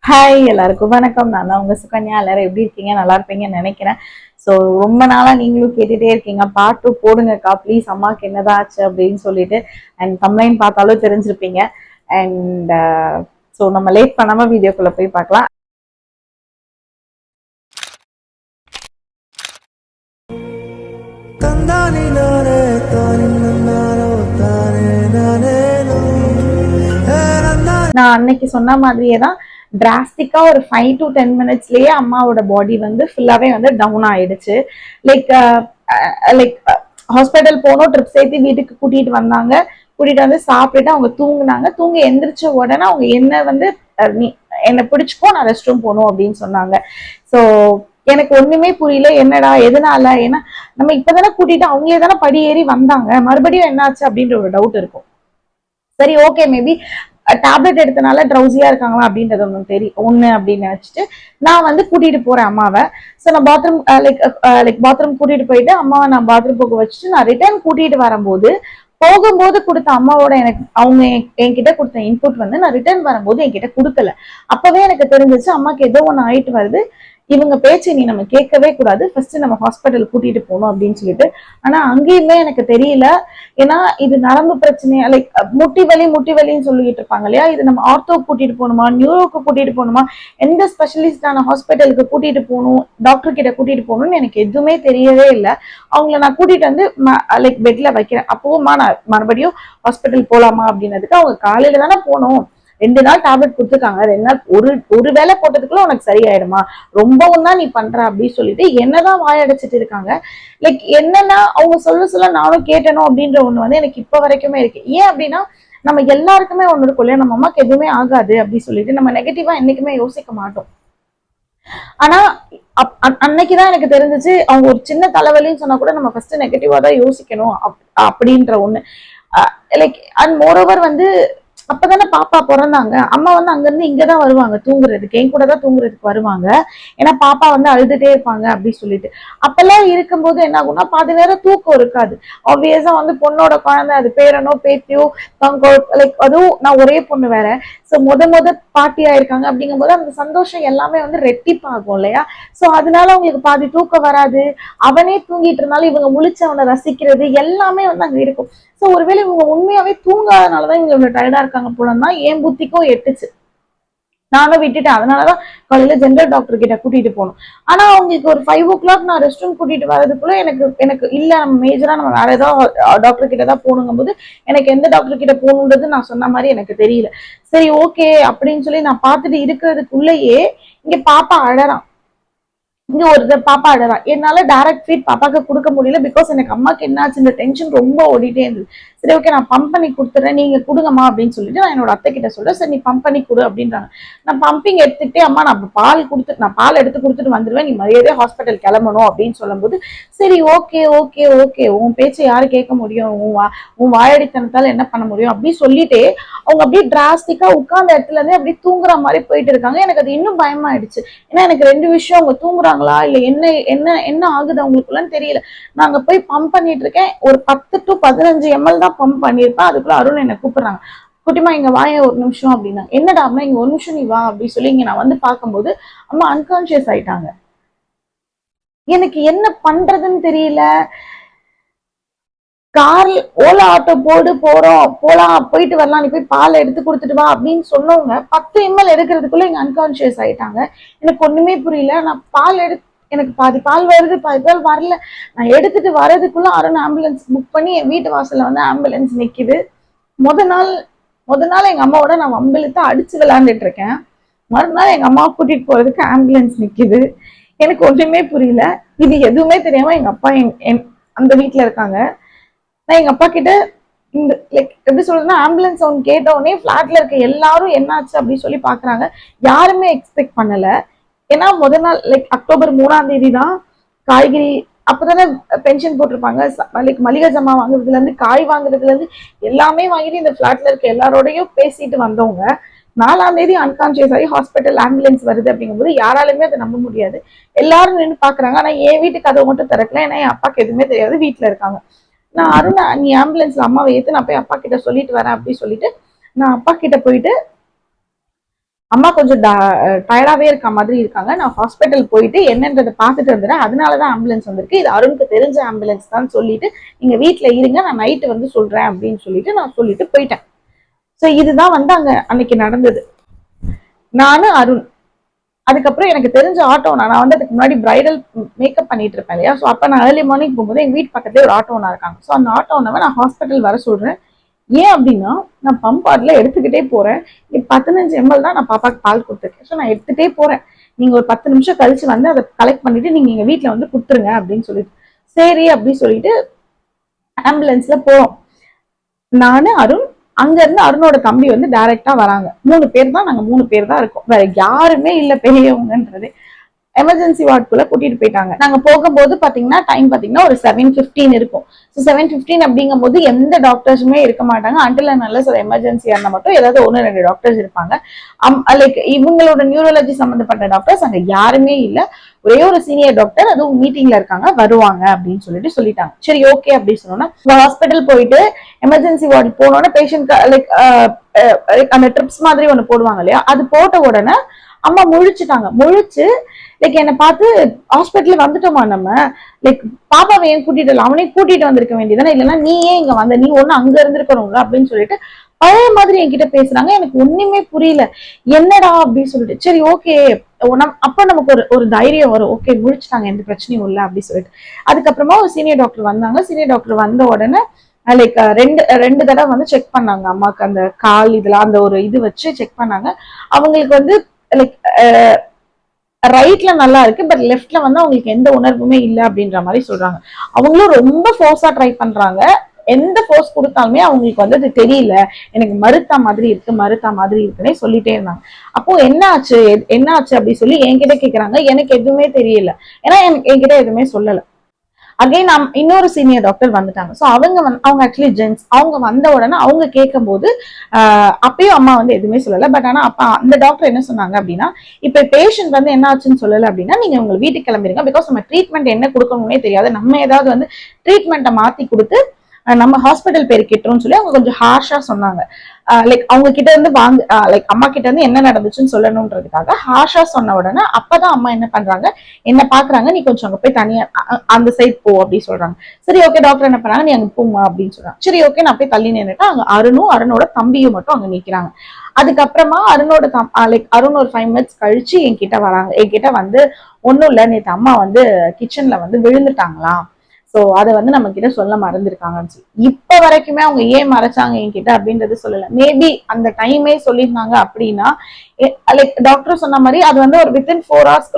Hi எல்லாருக்கும் வணக்கம். நான் தான் உங்க சுகன்யா. எல்லாரும் எப்படி இருக்கீங்க? நல்லா இருப்பீங்கன்னு நினைக்கிறேன். ஸோ ரொம்ப நாளா நீங்களும் கேட்டுட்டே இருக்கீங்க, பார்ட் 2 போடுங்கக்கா ப்ளீஸ், அம்மாவுக்கு என்னதான் ஆச்சு அப்படின்னு சொல்லிட்டு. அண்ட் கம்ப்ளைண்ட் பார்த்தாலும் தெரிஞ்சிருப்பீங்க. அண்ட் ஸோ நம்ம லேட் பண்ணாம வீடியோக்குள்ள போய் பார்க்கலாம். நான் அன்னைக்கு சொன்ன மாதிரியே தான் டிராஸ்டிக்கா ஒரு 5 to 10 மினிட்ஸ்லயே அம்மாவோட பாடி வந்து ஃபுல்லாவே வந்து டவுன் ஆயிடுச்சு. லைக் லைக் ஹாஸ்பிட்டல் போனோம், ட்ரிப் சேர்த்து வீட்டுக்கு கூட்டிட்டு வந்தாங்க. கூட்டிட்டு வந்து சாப்பிட்டுட்டு அவங்க தூங்குனாங்க. தூங்கி எந்திரிச்ச உடனே அவங்க என்ன வந்து நீ என்னை பிடிச்சுக்கோ, நான் ரெஸ்ட் ரூம் போகணும் அப்படின்னு சொன்னாங்க. ஸோ எனக்கு ஒண்ணுமே புரியல, என்னடா எதனால, ஏன்னா நம்ம இப்பதானே கூட்டிட்டு அவங்களே தானே படி ஏறி வந்தாங்க, மறுபடியும் என்னாச்சு அப்படின்ற ஒரு டவுட் இருக்கும். சரி ஓகே, மேபி டேப்லெட் எடுத்தனால ட்ரௌசியா இருக்காங்களா அப்படின்றது ஒண்ணு அப்படின்னு நினைச்சிட்டு நான் வந்து கூட்டிட்டு போறேன் அம்மாவை. ஸோ நான் பாத்ரூம் பாத்ரூம் கூட்டிட்டு போயிட்டு அம்மாவை நான் பாத்ரூம் போக வச்சுட்டு நான் ரிட்டர்ன் கூட்டிட்டு வரும்போது, போகும்போது கொடுத்த அம்மாவோட எனக்கு அவங்க என்கிட்ட கொடுத்த இன்புட் வந்து நான் ரிட்டர்ன் வரும்போது என்கிட்ட கொடுக்கல. அப்பவே எனக்கு தெரிஞ்சிச்சு அம்மாக்கு ஏதோ ஒண்ணு ஆயிட்டு வருது, இவங்க பேச்சு நீ நம்ம கேட்கவே கூடாது, ஃபர்ஸ்ட் நம்ம ஹாஸ்பிட்டல் கூட்டிட்டு போகணும் அப்படின்னு சொல்லிட்டு. ஆனா அங்கேயுமே எனக்கு தெரியல. ஏன்னா இது நரம்பு பிரச்சனையா, லைக் முட்டி வலின்னு சொல்லிட்டு இருப்பாங்க இல்லையா, இது நம்ம ஆர்த்தோ கூட்டிட்டு போகணுமா, நியூரோக்கு கூட்டிட்டு போகணுமா, எந்த ஸ்பெஷலிஸ்டான ஹாஸ்பிட்டலுக்கு கூட்டிட்டு போகணும், டாக்டர் கிட்ட கூட்டிட்டு போகணும்னு எனக்கு எதுவுமே தெரியவே இல்லை. அவங்கள நான் கூட்டிட்டு வந்து லைக் பெட்ல வைக்கிறேன். அப்போமா நான் மறுபடியும் ஹாஸ்பிட்டல் போலாமா அப்படின்னதுக்கு அவங்க காலையில தானே போகணும், 2 நாள் டேப்லெட் கொடுத்துருக்காங்க, 2 நாள் ஒரு வேலை போட்டதுக்குள்ள உனக்கு சரியாயிடுமா, ரொம்பவும் தான் நீ பண்ற அப்படின்னு சொல்லிட்டு என்னதான் வாயடைச்சிட்டு இருக்காங்க. லைக் என்னன்னா அவங்க சொல்ல நானும் கேட்டணும் அப்படின்ற ஒண்ணு வந்து எனக்கு இப்ப வரைக்குமே இருக்கு. ஏன் அப்படின்னா நம்ம எல்லாருக்குமே ஒண்ணு இருக்கும் இல்லையா, நம்ம அம்மாக்கு எதுவுமே ஆகாது அப்படின்னு சொல்லிட்டு நம்ம நெகட்டிவா என்னைக்குமே யோசிக்க மாட்டோம். ஆனா அன்னைக்குதான் எனக்கு தெரிஞ்சிச்சு அவங்க ஒரு சின்ன தலைவலின்னு சொன்னா கூட நம்ம ஃபர்ஸ்ட் நெகட்டிவா தான் யோசிக்கணும் அப்படின்ற ஒண்ணு. லைக் அண்ட் மோரோவர் வந்து அப்பதானே பாப்பா பிறந்தாங்க. அம்மா வந்து அங்க இருந்து இங்கதான் வருவாங்க தூங்குறதுக்கு, என் கூட தான் தூங்குறதுக்கு வருவாங்க. ஏன்னா பாப்பா வந்து அழுதுட்டே இருப்பாங்க அப்படின்னு சொல்லிட்டு. அப்பெல்லாம் இருக்கும்போது என்ன ஆகும்னா பாதி நேரம் தூக்கம் இருக்காது. ஆப்வியஸா வந்து பொண்ணோட குழந்தை, அது பேரனோ பேத்தியோ, லைக் அதுவும் நான் ஒரே பொண்ணு வேற. சோ முத பாட்டி ஆயிருக்காங்க அப்படிங்கும் போது அந்த சந்தோஷம் எல்லாமே வந்து ரெட்டிப்பாகும் இல்லையா. சோ அதனால அவங்களுக்கு பாதி தூக்கம் வராது. அவனே தூங்கிட்டு இருந்தாலும் இவங்க முழிச்சு அவனை ரசிக்கிறது எல்லாமே வந்து அங்க இருக்கும். சோ ஒருவேளை இவங்க உண்மையாவே தூங்காதனாலதான் இவங்க இவ்வளவு டயர்டா இருக்காங்க போலன்னா என் புத்திக்கும் எட்டுச்சு. நானும் விட்டுட்டேன். அதனாலதான் காலையில ஜென்ரல் டாக்டர் கிட்ட கூட்டிட்டு போகணும். ஆனா அவங்களுக்கு ஒரு 5 o'clock நான் ரெஸ்ட் ரூம் கூட்டிட்டு வரதுக்குள்ள எனக்கு எனக்கு இல்ல, நம்ம மேஜரா நம்ம வேற ஏதாவது டாக்டர் கிட்ட தான் போகணுங்கும் போது எனக்கு எந்த டாக்டர் கிட்ட போகணுன்றது நான் சொன்ன மாதிரி எனக்கு தெரியல. சரி ஓகே அப்படின்னு சொல்லி நான் பார்த்துட்டு இருக்கிறதுக்குள்ளேயே இங்க பாப்பா அழறான். இங்க ஒரு பாப்பா அழறா. என்னால டைரக்ட் ஃபீட் பாப்பாக்கு கொடுக்க முடியல. பிகாஸ் எனக்கு அம்மாக்கு என்னாச்சு, இந்த டென்ஷன் ரொம்ப ஓடிட்டே இருந்தது. சரி ஓகே நான் பம்ப் பண்ணி கொடுத்துறேன், நீங்க கொடுங்கம்மா அப்படின்னு சொல்லிட்டு நான் என்னோட அத்தை கிட்ட சொல்றேன். சரி நீ பம்ப் பண்ணி கொடு அப்படின்றாங்க. நான் பம்பிங் எடுத்துக்கிட்டே அம்மா நான் பால் எடுத்து கொடுத்துட்டு வந்துடுவேன், நீ மரியாதையா ஹாஸ்பிட்டல் கிளம்பணும் அப்படின்னு சொல்லும்போது, சரி ஓகே ஓகே ஓகே உன் பேச்சை யாரு கேட்க முடியும், உன் வாயடித்தனத்தால என்ன பண்ண முடியும் அப்படின்னு சொல்லிட்டு அவங்க அப்படியே டிராஸ்டிக்கா உட்கார்ந்த இடத்துல இருந்து அப்படியே தூங்குற மாதிரி போயிட்டு இருக்காங்க. எனக்கு அது இன்னும் பயமாயிடுச்சு. ஏன்னா எனக்கு 2 விஷயம், அவங்க தூங்குறாங்களா இல்ல என்ன என்ன என்ன ஆகுது அவங்களுக்குள்ளன்னு தெரியல. நாங்க போய் பம்ப் பண்ணிட்டு இருக்கேன். ஒரு 10 to 15 ml தான் பம்ப் பண்ணிருப்பேன். அதுக்குள்ள அருண் என்ன கூப்பிடுறாங்க, குட்டிமா இங்க வாய ஒரு நிமிஷம் அப்படின்னா. என்னடா அம்மா இங்க ஒரு நிமிஷம் நீ வா அப்படின்னு சொல்லி இங்க நான் வந்து பார்க்கும்போது அம்மா அன்கான்சியஸ் ஆயிட்டாங்க. எனக்கு என்ன பண்றதுன்னு தெரியல. கார் ஓலா ஆட்டோ போலாம் போயிட்டு வரலாம், நீ போய் பால் எடுத்து கொடுத்துட்டு வா அப்படின்னு சொன்னவங்க 10 ml எடுக்கிறதுக்குள்ள இங்க அன்கான்சியஸ் ஆயிட்டாங்க. எனக்கு ஒண்ணுமே புரியல. நான் பால் எனக்கு பாதி பால் வருது பாதி பால் வரல. நான் எடுத்துட்டு வர்றதுக்குள்ள அருண் ஆம்புலன்ஸ் புக் பண்ணி என் வீட்டு வாசல்ல வந்து ஆம்புலன்ஸ் நிக்குது. முத நாள் முத நாள் எங்க அம்மாவோட நான் வம்பிழுத்து அடிச்சு விளையாண்டுட்டு இருக்கேன். மறுநாள் எங்க அம்மா கூட்டிட்டு போறதுக்கு ஆம்புலன்ஸ் நிக்குது. எனக்கு ஒண்ணுமே புரியல. இது எதுவுமே தெரியாம எங்க அப்பா அந்த வீட்டுல இருக்காங்க. நான் எங்க அப்பா கிட்ட இந்த லைக் எப்படி சொல்றதுன்னா, ஆம்புலன்ஸ் சவுண்ட் கேட்ட உடனே பிளாட்ல இருக்க எல்லாரும் என்னாச்சு அப்படின்னு சொல்லி பாக்குறாங்க. யாருமே எக்ஸ்பெக்ட் பண்ணல. ஏன்னா முதல் நாள் லைக் அக்டோபர் 3ஆம் தேதி தான் காய்கறி, அப்பதானே பென்ஷன் போட்டிருப்பாங்க. லைக் மளிகை ஜாமான் வாங்குறதுல இருந்து காய் வாங்குறதுல இருந்து எல்லாமே வாங்கிட்டு இந்த பிளாட்ல இருக்க எல்லாரோடையும் பேசிட்டு வந்தவங்க 4ஆம் தேதி அன்கான்சியஸ் ஆகி ஹாஸ்பிட்டல் ஆம்புலன்ஸ் வருது அப்படிங்கும்போது யாராலுமே அதை நம்ப முடியாது. எல்லாரும் நின்று பாக்குறாங்க. ஆனா என் வீட்டு கதவு மட்டும் திறக்கல. ஏன்னா என் அப்பாக்கு எதுவுமே தெரியாது, வீட்டுல இருக்காங்க. நான் அருண் நீ ஆம்புலன்ஸ்ல அம்மாவை ஏத்து நான் போய் அப்பா கிட்ட சொல்லிட்டு வரேன் அப்படின்னு சொல்லிட்டு நான் அப்பா கிட்ட போயிட்டு அம்மா கொஞ்சம் டயர்டாவே இருக்க மாதிரி இருக்காங்க, நான் ஹாஸ்பிட்டல் போயிட்டு என்னன்றதை பார்த்துட்டு வந்துடுறேன், அதனாலதான் ஆம்புலன்ஸ் வந்திருக்கு, இது அருணுக்கு தெரிஞ்ச ஆம்புலன்ஸ் தான் சொல்லிட்டு நீங்க வீட்டுல இருங்க, நான் நைட்டு வந்து சொல்றேன் அப்படின்னு சொல்லிட்டு நான் சொல்லிட்டு போயிட்டேன். ஸோ இதுதான் வந்து அங்க அன்னைக்கு நடந்தது. நானு அருண், அதுக்கப்புறம் எனக்கு தெரிஞ்ச ஆட்டோ நான் வந்து அதுக்கு முன்னாடி பிரைடல் மேக்கப் பண்ணிட்டு இருப்பேன் இல்லையா, ஸோ அப்போ நான் ஏர்லி மார்னிங் போகும்போது எங்க வீட்டு பக்கத்துலேயே ஒரு ஆட்டோ ஓனர் இருக்காங்க. ஸோ அந்த ஆட்டோ ஓனவை நான் ஹாஸ்பிட்டல் வர சொல்றேன். ஏன் அப்படின்னா நான் பம்ப் பாட்டில் எடுத்துக்கிட்டே போறேன், 15 ml தான் நான் பாப்பாக்கு பால் கொடுத்துருக்கேன், ஸோ நான் எடுத்துகிட்டே போறேன், நீங்க ஒரு 10 நிமிஷம் கழிச்சு வந்து அதை கலெக்ட் பண்ணிட்டு நீங்க எங்க வீட்டுல வந்து கொடுத்துருங்க அப்படின்னு சொல்லிட்டு, சரி அப்படின்னு சொல்லிட்டு ஆம்புலன்ஸ்ல போறோம். நானு அருண், அங்க இருந்து அருணோட தம்பி வந்து டைரக்டா வராங்க. 3 பேர் தான், நாங்க 3 பேர் தான் இருக்கோம், வேற யாருமே இல்ல பெரியவங்கன்றது. எமர்ஜென்சி வார்டுக்குள்ள கூட்டிட்டு போயிட்டாங்க. நாங்க போகும்போது பாத்தீங்கன்னா டைம் பாத்தீங்கன்னா ஒரு 7:15 இருக்கும். 7:15 அப்படிங்கும் போது எந்த டாக்டர்ஸுமே இருக்க மாட்டாங்க. அன்டில் நல்ல ஒரு எமர்ஜென்சியா இருந்தா மட்டும் ஏதாவது 1-2 டாக்டர்ஸ் இருப்பாங்க. லைக் இவங்களோட நியூரலஜி சம்பந்தப்பட்ட டாக்டர்ஸ் அங்க யாருமே இல்ல. ஒரே ஒரு சீனியர் டாக்டர் அதுவும் மீட்டிங்ல இருக்காங்க, வருவாங்க அப்படின்னு சொல்லிட்டாங்க. சரி ஓகே அப்படின்னு சொன்னோம்னா ஹாஸ்பிட்டல் போயிட்டு எமர்ஜென்சி வார்டு போனோன்னா பேஷண்ட் லைக் அந்த ட்ரிப்ஸ் மாதிரி ஒண்ணு போடுவாங்க இல்லையா, அது போட்ட உடனே அம்மா முழிச்சுட்டாங்க. முழிச்சு லைக் என்னை பார்த்து ஹாஸ்பிட்டல் வந்துட்டோமா நம்ம, லைக் பாப்பாவை ஏன் கூட்டிட்டு இல்லை, அவனே கூட்டிட்டு வந்திருக்க வேண்டியதானே, இல்லைன்னா நீ ஏன் இங்க வந்த, நீ ஒண்ணு அங்க இருந்திருக்கணும்ல அப்படின்னு சொல்லிட்டு பழைய மாதிரி என்கிட்ட பேசுறாங்க. எனக்கு ஒண்ணுமே புரியல, என்னடா அப்படின்னு சொல்லிட்டு சரி ஓகே அப்ப நமக்கு ஒரு தைரியம் வரும், ஓகே முடிச்சுட்டாங்க எந்த பிரச்சனையும் இல்லை அப்படின்னு சொல்லிட்டு. அதுக்கப்புறமா ஒரு சீனியர் டாக்டர் வந்தாங்க. சீனியர் டாக்டர் வந்த உடனே லைக் ரெண்டு தடவை வந்து செக் பண்ணாங்க அம்மாக்கு, அந்த கால் இதெல்லாம் அந்த ஒரு இது வச்சு செக் பண்ணாங்க. அவங்களுக்கு வந்து லைக் ரைட்ல நல்லா இருக்கு, பட் லெஃப்ட்ல வந்து அவங்களுக்கு எந்த உணர்வுமே இல்லை அப்படின்ற மாதிரி சொல்றாங்க. அவங்களும் ரொம்ப ஃபோர்ஸா ட்ரை பண்றாங்க, எந்த ஃபோர்ஸ் கொடுத்தாலுமே அவங்களுக்கு வந்து அது தெரியல, எனக்கு மறுத்தா மாதிரி இருக்குன்னே சொல்லிட்டே இருந்தாங்க. அப்போ என்ன ஆச்சு அப்படி சொல்லி என்கிட்ட கேக்குறாங்க. எனக்கு எதுவுமே தெரியல, ஏன்னா என்கிட்ட எதுவுமே சொல்லல. அகைன் இன்னொரு சீனியர் டாக்டர் வந்துட்டாங்க. ஸோ அவங்க ஆக்சுவலி ஜென்ஸ். அவங்க வந்த உடனே அவங்க கேட்கும் போது அப்பயும் அம்மா வந்து எதுவுமே சொல்லலை. பட் ஆனால் அப்பா அந்த டாக்டர் என்ன சொன்னாங்க அப்படின்னா, இப்போ பேஷண்ட் வந்து என்ன ஆச்சுன்னு சொல்லலை அப்படின்னா நீங்க உங்க வீட்டுக்கு கிளம்பிடுங்க, பிகாஸ் நம்ம ட்ரீட்மெண்ட் என்ன கொடுக்கணும்னே தெரியாது, நம்ம ஏதாவது வந்து ட்ரீட்மெண்ட்டை மாத்தி கொடுத்து நம்ம ஹாஸ்பிட்டல் பேர் கிட்டோம்னு சொல்லி அவங்க கொஞ்சம் ஹார்ஷா சொன்னாங்க. லைக் அவங்க கிட்ட இருந்து லைக் அம்மா கிட்ட இருந்து என்ன நடந்துச்சுன்னு சொல்லணும்ன்றதுக்காக ஹார்ஷா சொன்ன உடனே அப்பதான் அம்மா என்ன பண்றாங்க, என்ன பாக்குறாங்க, நீ கொஞ்சம் அங்க போய் தனியா அந்த சைட் போ அப்படின்னு சொல்றாங்க. சரி ஓகே டாக்டர் என்ன பண்ணாங்க, நீ அங்க போமா அப்படின்னு சொல்றாங்க. சரி ஓகே நான் போய் தள்ளி நின்னுட்டா அங்க அருணோட தம்பியும் மட்டும் அங்க நிக்கிறாங்க. அதுக்கப்புறமா லைக் அருண் ஒரு 5 minutes கழிச்சு என்கிட்ட வராங்க. என்கிட்ட வந்து ஒன்னும் இல்ல, நேற்று அம்மா வந்து கிச்சன்ல வந்து விழுந்துட்டாங்களாம், சோ அதை வந்து நம்ம கிட்ட சொல்ல மறந்துருக்காங்கன்னு சொல்லி. இப்ப வரைக்குமே அவங்க ஏன் மறைச்சாங்க என்கிட்ட அப்படின்றது சொல்லல. மேபி அந்த டைமே சொல்லியிருந்தாங்க அப்படின்னா லைக் டாக்டர் சொன்ன மாதிரி அது வந்து ஒரு வித்தின் 4 hours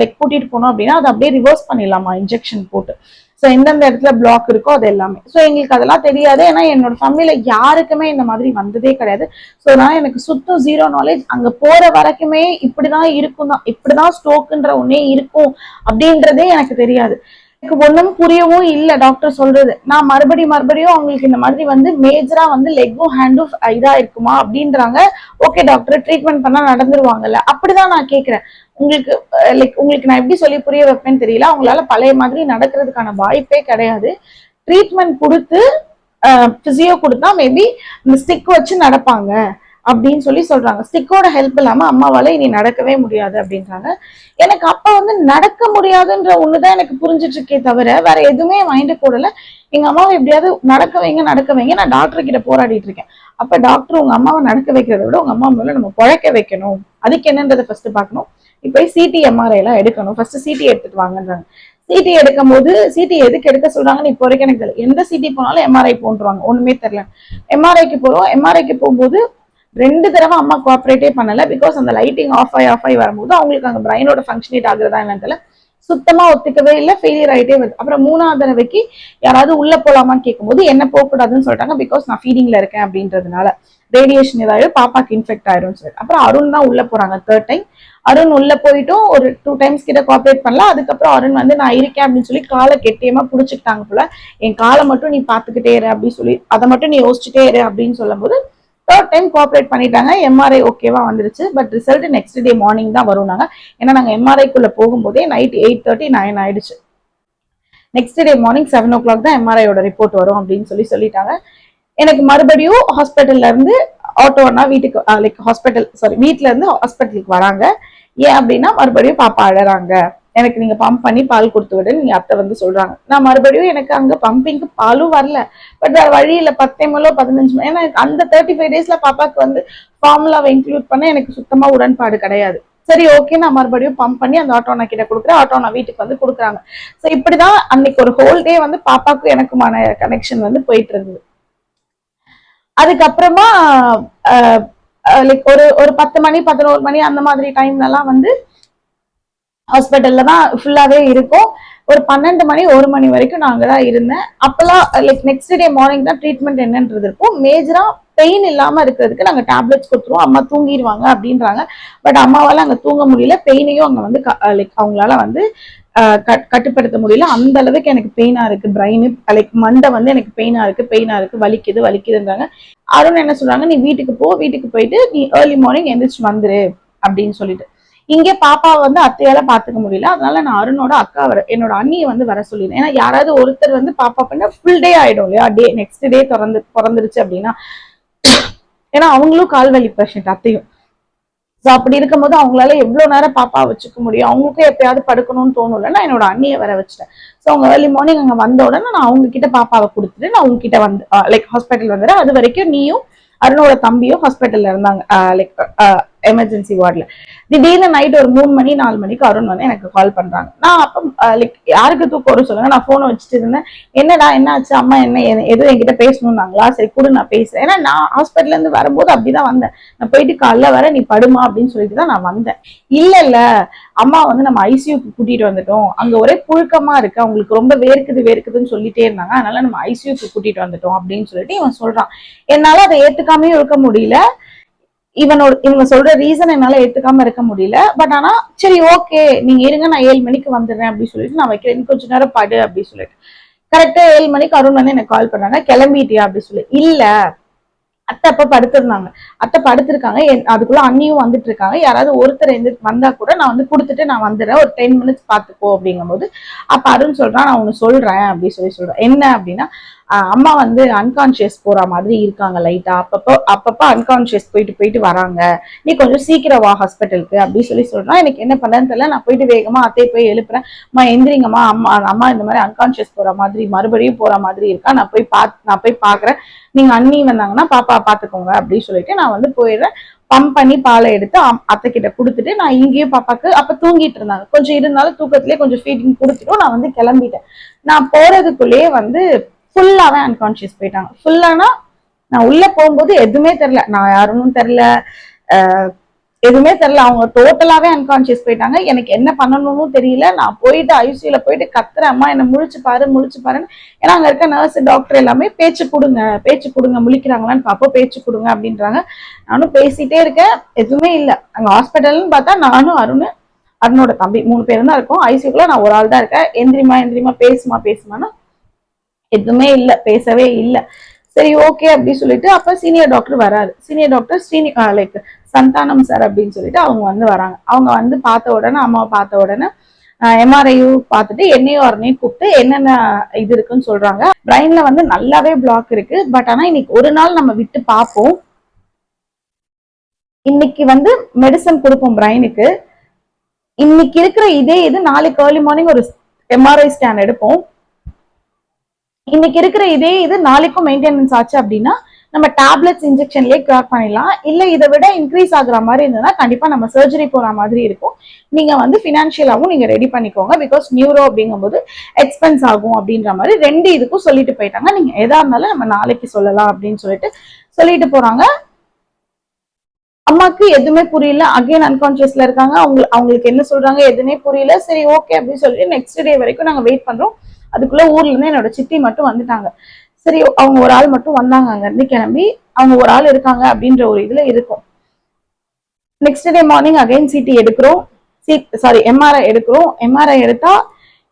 லைக் கூட்டிட்டு போனோம் அப்படின்னா அதை அப்படியே ரிவர்ஸ் பண்ணிடலாமா இன்ஜெக்ஷன் போட்டு. ஸோ எந்தெந்த இடத்துல பிளாக் இருக்கோ அது எல்லாமே. ஸோ எங்களுக்கு அதெல்லாம் தெரியாது, ஏன்னா என்னோட ஃபேமிலியில யாருக்குமே இந்த மாதிரி வந்ததே கிடையாது. ஸோ நான் எனக்கு சுத்தம் 0 knowledge. அங்க போற வரைக்குமே இப்படிதான் இருக்கும் தான், இப்படிதான் ஸ்ட்ரோக்குன்ற ஒன்னே இருக்கும் அப்படின்றதே எனக்கு தெரியாது. எனக்கு ஒண்ணும் புரியவும் இல்ல டாக்டர் சொல்றது. நான் மறுபடியும் அவங்களுக்கு இந்த மாதிரி வந்து மேஜரா வந்து லெக்கும் ஹேண்டும் இதா இருக்குமா அப்படின்றாங்க. ஓகே டாக்டர் ட்ரீட்மெண்ட் பண்ணா நடந்துருவாங்கல்ல, அப்படிதான் நான் கேக்குறேன். உங்களுக்கு நான் எப்படி சொல்லி புரிய வைப்பேன்னு தெரியல. அவங்களால பழைய மாதிரி நடக்கிறதுக்கான வாய்ப்பே கிடையாது. ட்ரீட்மெண்ட் கொடுத்து பிசியோ கொடுத்தா மேபி இந்த ஸ்டிக் வச்சு நடப்பாங்க அப்படின்னு சொல்லி சொல்றாங்க. ஸ்டிக்கோட ஹெல்ப் இல்லாம அம்மாவால இனி நடக்கவே முடியாது அப்படின்றாங்க. எனக்கு அப்ப வந்து நடக்க முடியாதுன்ற ஒண்ணுதான் எனக்கு புரிஞ்சிட்டு இருக்கே தவிர வேற எதுவுமே மைண்டு போடல. எங்க அம்மாவை எப்படியாவது நடக்க வைங்க, நான் டாக்டர் கிட்ட போராடிட்டு இருக்கேன். அப்ப டாக்டர் உங்க அம்மாவை நடக்க வைக்கிறத விட உங்க அம்மா மேல நம்ம குழைக்க வைக்கணும், அதுக்கு என்னன்றதை ஃபர்ஸ்ட் பாக்கணும், இப்ப சிடி எம்ஆர்ஐ எல்லாம் எடுக்கணும், ஃபர்ஸ்ட் சிடி எடுத்துட்டு வாங்கன்றாங்க. சிடி எடுக்கும் போது சிடி எதுக்கு எடுக்க சொல்றாங்கன்னு இப்போ வரைக்கும் எனக்கு தெரியல. எந்த சிடி போனாலும் எம்ஆர்ஐ போன்றுவாங்க, ஒண்ணுமே தெரியல. எம்ஆர்ஐக்கு போறோம், எம்ஆர்ஐக்கு போகும்போது 2 தடவை அம்மா கோஆபரேட்டே பண்ணல. பிகாஸ் அந்த லைட்டிங் ஆஃப் ஆகி வரும்போது அவங்களுக்கு அங்க பிரைனோட ஃபங்க்ஷனேட் ஆகுறதா என்னன்னு சுத்தமா ஒத்துக்கவே இல்லை, ஃபெயிலியர் ஆகிட்டே வருது. அப்புறம் 3ஆவது தடவைக்கு யாராவது உள்ள போலாமான்னு கேட்கும்போது என்ன போகக்கூடாதுன்னு சொல்லிட்டாங்க, பிகாஸ் நான் ஃபீடிங்ல இருக்கேன் அப்படின்றதுனால ரேடியேஷன் ஏதாவது பாப்பாக்கு இன்ஃபெக்ட் ஆயிரும் சொல்லிட்டு. அப்புறம் அருண் தான் உள்ள போறாங்க 3rd டைம். அருண் உள்ள போயிட்டும் ஒரு 2 times கிட்ட கோஆபரேட் பண்ணல. அதுக்கப்புறம் அருண் வந்து நான் இருக்கேன் அப்படின்னு சொல்லி காலை கெட்டியமா புடிச்சுக்கிட்டாங்க போல. என் காலை மட்டும் நீ பாத்துக்கிட்டே இரு அப்படின்னு சொல்லி, அதை மட்டும் நீ யோசிச்சுட்டே இரு அப்படின்னு சொல்லும் போது 3rd டைம் கோஆபரேட் பண்ணிட்டாங்க. எம்ஆர்ஐ ஓகேவா வந்துருச்சு. But result next day morning தான் வரும். ஏன்னா நாங்க எம்ஆர்ஐக்குள்ள போகும்போதே நைட் 8:30 9 ஆயிடுச்சு. நெக்ஸ்ட் டே மார்னிங் 7 o'clock தான் எம்ஆர்ஐயோட ரிப்போர்ட் வரும் அப்படின்னு சொல்லிட்டாங்க. எனக்கு மறுபடியும் ஹாஸ்பிட்டல்ல இருந்து ஆட்டோனா வீட்டுக்கு லைக் ஹாஸ்பிட்டல் வீட்ல இருந்து ஹாஸ்பிட்டலுக்கு வராங்க. ஏன் அப்படின்னா மறுபடியும் பாப்பா அழறாங்க, எனக்கு நீங்க பம்ப் பண்ணி பால் கொடுத்து விடு நீங்க அத்தை வந்து சொல்றாங்க. நான் மறுபடியும் எனக்கு அங்க பம்பிங்க்கு பாலும் வரல. பட் வேற வழி இல்ல, 10 ml 15 ml. ஏன்னா அந்த 35 டேஸ்ல பாப்பாக்கு வந்து ஃபார்முலாவை இன்க்ளூட் பண்ண எனக்கு சுத்தமா உடன்பாடு கிடையாது. சரி ஓகே, நான் மறுபடியும் பம்ப் பண்ணி அந்த ஆட்டோனா கிட்ட கொடுக்குறேன், ஆட்டோனா வீட்டுக்கு வந்து கொடுக்குறாங்க. ஸோ இப்படிதான் அன்னைக்கு ஒரு ஹோல் டே வந்து பாப்பாக்கும் எனக்குமான கனெக்ஷன் வந்து போயிட்டு இருந்தது. அதுக்கப்புறமா லைக் ஒரு 10 மணி 11 மணி அந்த மாதிரி டைம்ல எல்லாம் வந்து ஹாஸ்பிட்டல்ல தான் ஃபுல்லாவே இருக்கும். ஒரு 12 மணி 1 மணி வரைக்கும் நான் அங்கதான் இருந்தேன். அப்பெல்லாம் லைக் நெக்ஸ்ட் டே மார்னிங் தான் ட்ரீட்மெண்ட் என்னன்றது இருக்கும். மேஜரா பெயின் இல்லாம இருக்கிறதுக்கு நாங்க டேப்லெட்ஸ் கொடுத்துருவோம், அம்மா தூங்கிடுவாங்க அப்படின்றாங்க. பட் அம்மாவால அங்க தூங்க முடியல, பெயினையும் அங்க வந்து லைக் அவங்களால வந்து கட்டுப்படுத்த முடியல. அந்த அளவுக்கு எனக்கு பெயினா இருக்கு, பிரெயின் லைக் மண்டை வந்து எனக்கு பெயினா இருக்கு, வலிக்குதுன்றாங்க. அருண் என்ன சொல்றாங்க, நீ வீட்டுக்கு போ, வீட்டுக்கு போயிட்டு நீ ஏர்லி மார்னிங் எந்திரிச்சு வந்துரு அப்படின்னு சொல்லிட்டு. இங்கே பாப்பாவை வந்து அத்தையால பாத்துக்க முடியல, அதனால நான் அருணோட அக்கா என்னோட அண்ணியை வந்து வர சொல்லிடுறேன். ஏன்னா யாராவது ஒருத்தர் வந்து பாப்பா பண்ண ஃபுல் டே ஆயிடும் இல்லையா, நெக்ஸ்ட் டே பிறந்துருச்சு அப்படின்னா. ஏன்னா அவங்களும் கால்வலி பேஷண்ட் அத்தையும். ஸோ அப்படி இருக்கும்போது அவங்களால எவ்வளவு நேரம் பாப்பா வச்சுக்க முடியும், அவங்களுக்கும் எப்பயாவது படுக்கணும்னு தோணும்ல. நான் என்னோட அண்ணியை வர வச்சுட்டேன். ஸோ அவங்க ஏர்லி மார்னிங் அங்க வந்த உடனே நான் அவங்க கிட்ட பாப்பாவை கொடுத்துட்டு நான் அவங்க கிட்ட வந்து லைக் ஹாஸ்பிட்டல் வந்துடுறேன். அது வரைக்கும் நீயும் அருணோட தம்பியும் ஹாஸ்பிட்டல்ல இருந்தாங்க லைக் எமர்ஜென்சி வார்டில். திடீர்னு நைட் ஒரு 3 மணி 4 மணிக்கு அருண் வந்து எனக்கு கால் பண்றாங்க. நான் அப்போ லைக் யாருக்கு தூக்கம் வரும் சொல்லுங்க, நான் போனை வச்சுட்டு இருந்தேன். என்னடா என்ன ஆச்சு, அம்மா என்ன எதுவும் என்கிட்ட பேசணும்னாங்களா, சரி கூட நான் பேசுறேன். ஏன்னா நான் ஹாஸ்பிட்டல்ல இருந்து வரும்போது அப்படிதான் வந்தேன். நான் போயிட்டு காலைல வர நீ படுமா அப்படின்னு சொல்லிட்டு தான் நான் வந்தேன். இல்ல அம்மா வந்து நம்ம ஐசியூக்கு கூட்டிட்டு வந்துட்டோம், அங்க ஒரே புழுக்கமா இருக்கு, அவங்களுக்கு ரொம்ப வேர்க்குதுன்னு சொல்லிட்டே இருந்தாங்க, அதனால நம்ம ஐசியூக்கு கூட்டிட்டு வந்துட்டோம் அப்படின்னு சொல்லிட்டு இவன் சொல்றான். என்னால அதை ஏத்துக்காமே இருக்க முடியல. இவங்க சொல்ற ரீசன் என்னால ஏத்துக்காம இருக்க முடியல. பட் ஆனா சரி ஓகே நீங்க இருங்க, நான் 7 மணிக்கு வந்துடுறேன் அப்படின்னு சொல்லிட்டு நான் வைக்கிறேன், கொஞ்ச நேரம் படு அப்படின்னு சொல்லிட்டு. கரெக்டா 7 மணிக்கு அருண் வந்து எனக்கு கால் பண்ணாங்க, கிளம்பிட்டியா அப்படின்னு சொல்லி. இல்ல அத்தை அப்ப படுத்திருந்தாங்க, அத்தை படுத்திருக்காங்க, அதுக்குள்ள அண்ணியும் வந்துட்டு இருக்காங்க, யாராவது ஒருத்தர் வந்தா கூட நான் வந்து கொடுத்துட்டு நான் வந்துடுறேன், ஒரு 10 மினிட்ஸ் பாத்துக்கோ அப்படிங்கும் போது அப்ப அருண் சொல்றான், நான் ஒண்ணு சொல்றேன் அப்படின்னு சொல்றேன். என்ன அப்படின்னா, அம்மா வந்து அன்கான்சியஸ் போற மாதிரி இருக்காங்க லைட்டா, அப்பப்ப அன்கான்சியஸ் போயிட்டு வராங்க, நீ கொஞ்சம் சீக்கிரம் வா ஹாஸ்பிட்டலுக்கு அப்படின்னு சொல்றான். எனக்கு என்ன பண்றேன்னு தெரியல. நான் போயிட்டு வேகமா அத்தையை போய் எழுப்புறேன், அம்மா எந்திரிங்கம்மா, அம்மா இந்த மாதிரி அன்கான்சியஸ் போற மாதிரி மறுபடியும் போற மாதிரி இருக்கா, நான் போய் பாக்குறேன், நீங்க அண்ணி வந்தாங்கன்னா பாப்பா பாத்துக்கோங்க அப்படின்னு சொல்லிட்டு நான் வந்து போயிடுறேன். பம்ப் பண்ணி பாலை எடுத்து அத்தை கிட்ட கொடுத்துட்டு நான் இங்கேயும் பாப்பாக்கு அப்ப தூங்கிட்டு இருந்தாங்க, கொஞ்சம் இருந்தாலும் தூக்கத்திலேயே கொஞ்சம் ஃபீடிங் கொடுத்துட்டு நான் வந்து கிளம்பிட்டேன். நான் போறதுக்குள்ளேயே வந்து ஃபுல்லாவே அன்கான்சியஸ் போயிட்டாங்க. ஃபுல்லானா நான் உள்ள போகும்போது எதுவுமே தெரியல, நான் யாருன்னு தெரியல, எதுவுமே தெரியல, அவங்க டோட்டலாவே அன்கான்சியஸ் போயிட்டாங்க. எனக்கு என்ன பண்ணணும்னு தெரியல. நான் போயிட்டு ஐசியூல போயிட்டு கத்துறேன், அம்மா என்ன முழிச்சு பாருன்னு. ஏன்னா அங்க இருக்க நர்ஸ் டாக்டர் எல்லாமே பேச்சு கொடுங்க முழிக்கிறாங்களான்னு பாப்போம், பேச்சு கொடுங்க அப்படின்றாங்க. நானும் பேசிட்டே இருக்கேன், எதுவுமே இல்லை. அங்க ஹாஸ்பிட்டல்னு பார்த்தா நானும் அருணோட தம்பி 3 பேரும் தான் இருக்கோம். ஐசியூக்குள்ள நான் ஒரு ஆள் தான் இருக்கேன். எந்திரிமா பேசுமானா எதுவுமே இல்லை, பேசவே இல்லை. சரி ஓகே அப்படின்னு சொல்லிட்டு அப்ப சீனியர் டாக்டர் வராரு. Senior doctor like Santhanam sir அப்படின்னு சொல்லிட்டு அவங்க வந்து வராங்க. அவங்க வந்து பார்த்த உடனே அம்மாவை பார்த்த உடனே எம்ஆர்ஐயும் பார்த்துட்டு என்னையும் அவரையும் கூப்பிட்டு என்னென்ன இது இருக்குன்னு சொல்றாங்க. பிரெயின்ல வந்து நல்லாவே பிளாக் இருக்கு. பட் ஆனா இன்னைக்கு ஒரு நாள் நம்ம விட்டு பார்ப்போம், இன்னைக்கு வந்து மெடிசன் கொடுப்போம் பிரெயினுக்கு. இன்னைக்கு இருக்கிற இதே இது நாளைக்கு ஏர்லி மார்னிங் ஒரு எம்ஆர்ஐ ஸ்கேன் எடுப்போம். இன்னைக்கு இருக்கிற இதே இது நாளைக்கும் மெயின்டெனன்ஸ் ஆச்சு அப்படின்னா நம்ம டேப்லெட்ஸ் இன்ஜெக்ஷன்லேயே கிராக் பண்ணிடலாம். இல்ல இதை விட இன்க்ரீஸ் ஆகுற மாதிரி இருந்ததுன்னா கண்டிப்பா நம்ம சர்ஜரி போற மாதிரி இருக்கும். நீங்க வந்து பினான்சியலாவும் நீங்க ரெடி பண்ணிக்கோங்க, பிகாஸ் நியூரோ அப்படிங்கும் போது எக்ஸ்பென்ஸ் ஆகும் அப்படின்ற மாதிரி 2 இதுக்கும் சொல்லிட்டு போயிட்டாங்க. நீங்க எதா இருந்தாலும் நம்ம நாளைக்கு சொல்லலாம் அப்படின்னு சொல்லிட்டு போறாங்க. அம்மாக்கு எதுவுமே புரியல, அகைன் அன்கான்சியஸ்ல இருக்காங்க. அவங்களுக்கு என்ன சொல்றாங்க எதுவுமே புரியல. சரி ஓகே அப்படின்னு சொல்லிட்டு நெக்ஸ்ட் டே வரைக்கும் நாங்க வெயிட் பண்றோம். அதுக்குள்ள ஊர்ல இருந்து என்னோட சித்தி மட்டும் வந்துட்டாங்க. சரி அவங்க ஒரு ஆள் மட்டும் வந்தாங்க, அங்க இருந்து கிளம்பி அவங்க ஒரு ஆள் இருக்காங்க அப்படின்ற ஒரு இதுல இருக்கும். Next day morning again CT எடுக்கிறோம், எம்ஆர்ஐ எடுக்கிறோம். எம்ஆர்ஐ எடுத்தா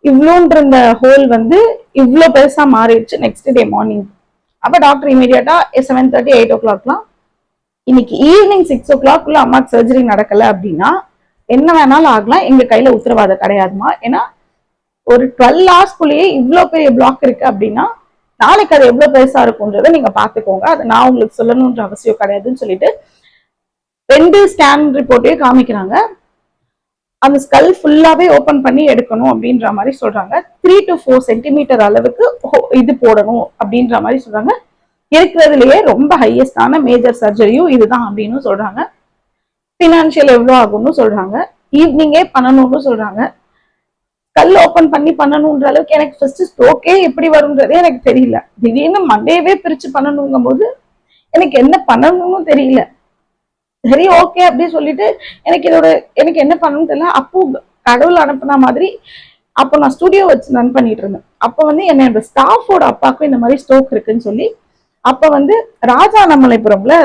இவ்வளோன்ற இந்த ஹோல் வந்து இவ்வளோ பெருசா மாறிடுச்சு நெக்ஸ்ட் டே மார்னிங். அப்ப டாக்டர் இமீடியட்டா 7:30 8 o'clockலாம் இன்னைக்கு ஈவினிங் 6 o'clock அம்மாக்கு சர்ஜரி நடக்கல அப்படின்னா என்ன வேணாலும் ஆகலாம், எங்க கையில உத்தரவாதம் கிடையாதுமா. ஏன்னா ஒரு 12 hours இவ்வளவு பெரிய பிளாக் இருக்கு அப்படின்னா நாளைக்கு அது எவ்வளவு பெருசா இருக்கும்ன்றத நீங்க பாத்துக்கோங்க, அதை நான் உங்களுக்கு சொல்லணும்ன்ற அவசியம் கிடையாதுன்னு சொல்லிட்டு 2 ஸ்கேன் ரிப்போர்ட்டையும் காமிக்கிறாங்க. அந்த ஸ்கல் ஃபுல்லாவே ஓபன் பண்ணி எடுக்கணும் அப்படின்ற மாதிரி சொல்றாங்க. 3 to 4 சென்டிமீட்டர் அளவுக்கு இது போடணும் அப்படின்ற மாதிரி சொல்றாங்க. இருக்கிறதுலயே ரொம்ப ஹையஸ்டான மேஜர் சர்ஜரியும் இதுதான் அப்படின்னு சொல்றாங்க. பினான்சியல் எவ்வளவு ஆகும்னு சொல்றாங்க. ஈவினிங்கே பண்ணணும்னு சொல்றாங்க. கல் ஓபன் பண்ணி பண்ணணும்ன்ற அளவுக்கு எனக்கு ஃபர்ஸ்ட் ஸ்ட்ரோக்கே எப்படி வரும்ன்றதே எனக்கு தெரியல. திடீர்னு மண்டேவே பிரிச்சு பண்ணணுங்கும் போது எனக்கு என்ன பண்ணணும்னு தெரியல. சரி ஓகே அப்படின்னு சொல்லிட்டு எனக்கு என்ன பண்ணணும்னு தெரியல. அப்போ கடவுள் அனுப்புன மாதிரி அப்போ நான் ஸ்டுடியோ வச்சு ரன் பண்ணிட்டு இருந்தேன். அப்போ வந்து என்னோட ஸ்டாஃபோட அப்பாவுக்கும் இந்த மாதிரி ஸ்ட்ரோக் இருக்குன்னு சொல்லி அப்ப வந்து ராஜா நம்மளைப்புறம்ல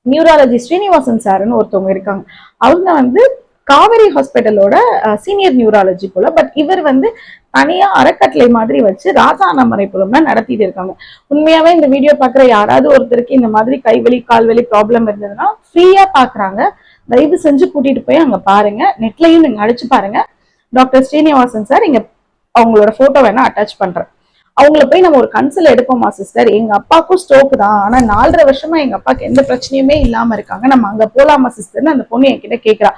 நியூராலஜி ஸ்ரீனிவாசன் சார்னு ஒருத்தவங்க இருக்காங்க. அவங்க வந்து காவேரி ஹாஸ்பிட்டலோட சீனியர் நியூராலஜி போல, பட் இவர் வந்து தனியா அறக்கட்டளை மாதிரி வச்சு ராஜா நம்மரைப்புறம்ல நடத்திட்டு இருக்காங்க. உண்மையாவே இந்த வீடியோ பாக்குற யாராவது ஒருத்தருக்கு இந்த மாதிரி கைவலி கால்வலி ப்ராப்ளம் இருந்ததுன்னா ஃப்ரீயா பாக்குறாங்க. தயவு செஞ்சு கூட்டிட்டு போய் அங்க பாருங்க. நெட்லயும் நீங்க அடிச்சு பாருங்க. டாக்டர் ஸ்ரீனிவாசன் சார் இங்க அவங்களோட போட்டோ வேணா அட்டாச் பண்றேன். அவங்கள போய் நம்ம ஒரு கன்சல் எடுப்போமா சிஸ்டர், எங்க அப்பாவுக்கும் ஸ்ட்ரோக் தான், ஆனா 4.5 வருஷமா எங்க அப்பாவுக்கு எந்த பிரச்சனையுமே இல்லாம இருக்காங்க, நம்ம அங்க போலாமா சிஸ்டர்னு அந்த பொண்ணு என்கிட்ட கேக்குறா.